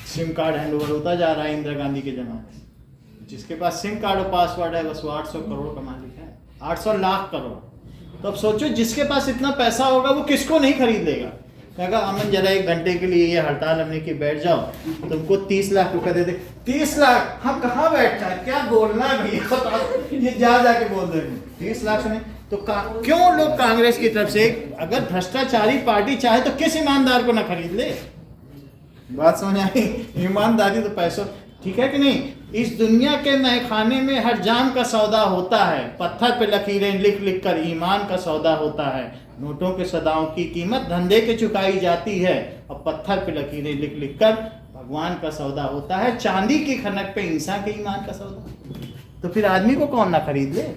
सिम कार्ड हैंड ओवर होता जा रहा है इंदिरा गांधी के जमाने से, जिसके पास सिम कार्ड और पासवर्ड है बस वो 800 करोड़ का मालिक है, 800 लाख करोड़। तो अब सोचो जिसके पास इतना पैसा होगा वो किसको नहीं खरीद लेगा। कहेगा अमन जरा 1 घंटे के लिए ये हड़ताल हमने की बैठ जाओ, तुमको 30 लाख रुपए दे दे। 30 लाख हम कहाँ बैठना है, क्या बोलना भी ये जाके बोल देंगे 30 लाख से नहीं तो क्यों लोग कांग्रेस की तरफ से, अगर भ्रष्टाचारी पार्टी चाहे तो किस ईमानदार को ना खरीद ले। बात समझ आई, ईमानदारी तो पैसों, ठीक है कि नहीं। इस दुनिया के मैखाने में हर जाम का सौदा होता है, पत्थर पे लकीरें लिख लिख कर ईमान का सौदा होता है, नोटों के सदाओं की कीमत धंधे के चुकाई जाती है, और पत्थर पे लकीरें लिख लिख कर भगवान का सौदा होता है, चांदी की खनक पे इंसान के ईमान का सौदा। तो फिर आदमी को कौन ना खरीद ले,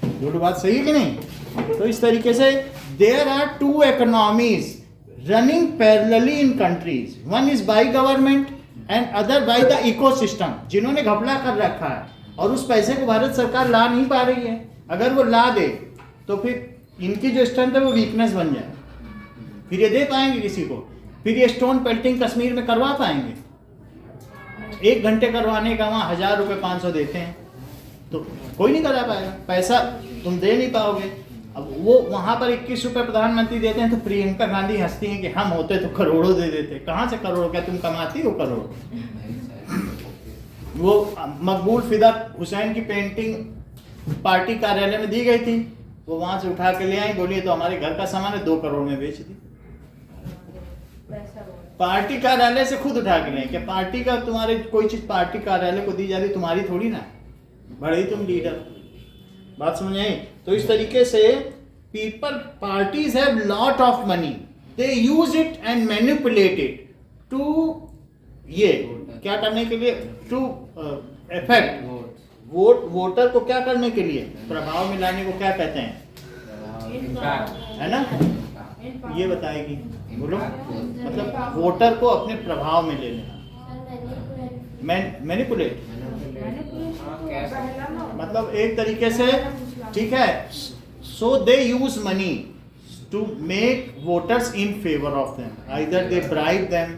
जो बात सही है कि नहीं। तो इस तरीके से there are 2 economies running parallelly in countries, one is by government and other by the ecosystem, जिन्होंने घपला कर रखा है और उस पैसे को भारत सरकार ला नहीं पा रही है। अगर वो ला दे तो फिर इनकी जो स्ट्रेंथ है वो वीकनेस बन जाए, फिर ये दे पाएंगे किसी को, फिर ये स्टोन पेल्टिंग कश्मीर में करवा पाएंगे। 1 घंटे करवाने का वहाँ 1000 रुपये 500 देते हैं, तो कोई नहीं करा पाएगा, पैसा तुम दे नहीं पाओगे। अब वो वहाँ पर 21 रुपये प्रधानमंत्री देते हैं तो प्रियंका गांधी हंसती हैं कि हम होते तो करोड़ों दे देते। कहाँ से करोड़ों, क्या तुम कमाती हो करोड़? वो मकबूल फिदा हुसैन की पेंटिंग पार्टी कार्यालय में दी गई थी, वो वहाँ से उठा के ले आई, बोली तो हमारे घर का सामान है 2 करोड़ में बेच दी। पार्टी कार्यालय से खुद उठा के ले, क्या पार्टी का तुम्हारे कोई चीज पार्टी कार्यालय को दी जा रही, तुम्हारी थोड़ी ना, बड़े ही तुम लीडर। बात समझ आई। तो इस तरीके से people parties have lot of money, they use it and manipulate it to, ये क्या करने के लिए, टू इफेक्ट वोटर को क्या करने के लिए, प्रभाव में लाने को क्या कहते हैं, है ना, ये बताएगी, बोलो। मतलब वोटर को अपने प्रभाव में ले लेना, मैनिपुलेट मतलब एक तरीके से, ठीक है। So they use money to make voters in favour of them, either they bribe them,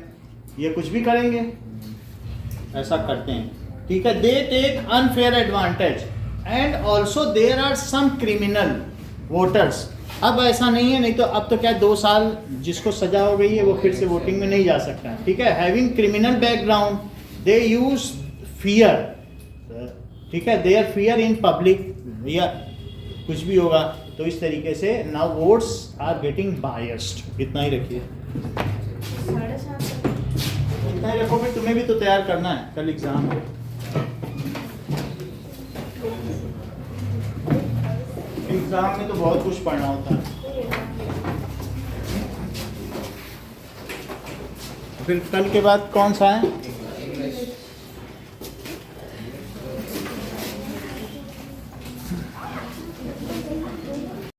ये कुछ भी करेंगे, ऐसा करते हैं, ठीक है। They take unfair advantage and also there are some criminal voters. अब ऐसा नहीं है, नहीं तो अब तो क्या 2 साल जिसको सजा हो गई है वो फिर से वोटिंग में नहीं जा सकता है, ठीक है। हैविंग क्रिमिनल बैकग्राउंड, दे यूज फियर, ठीक है, देयर फियर इन पब्लिक या कुछ भी होगा। तो इस तरीके से now votes are getting biased. इतना ही रखिए, 7:30 इतना ही रखो, फिर तुम्हें भी तो तैयार करना है, कल एग्जाम है। एग्जाम में तो बहुत कुछ पढ़ना होता है। फिर कल के बाद कौन सा है?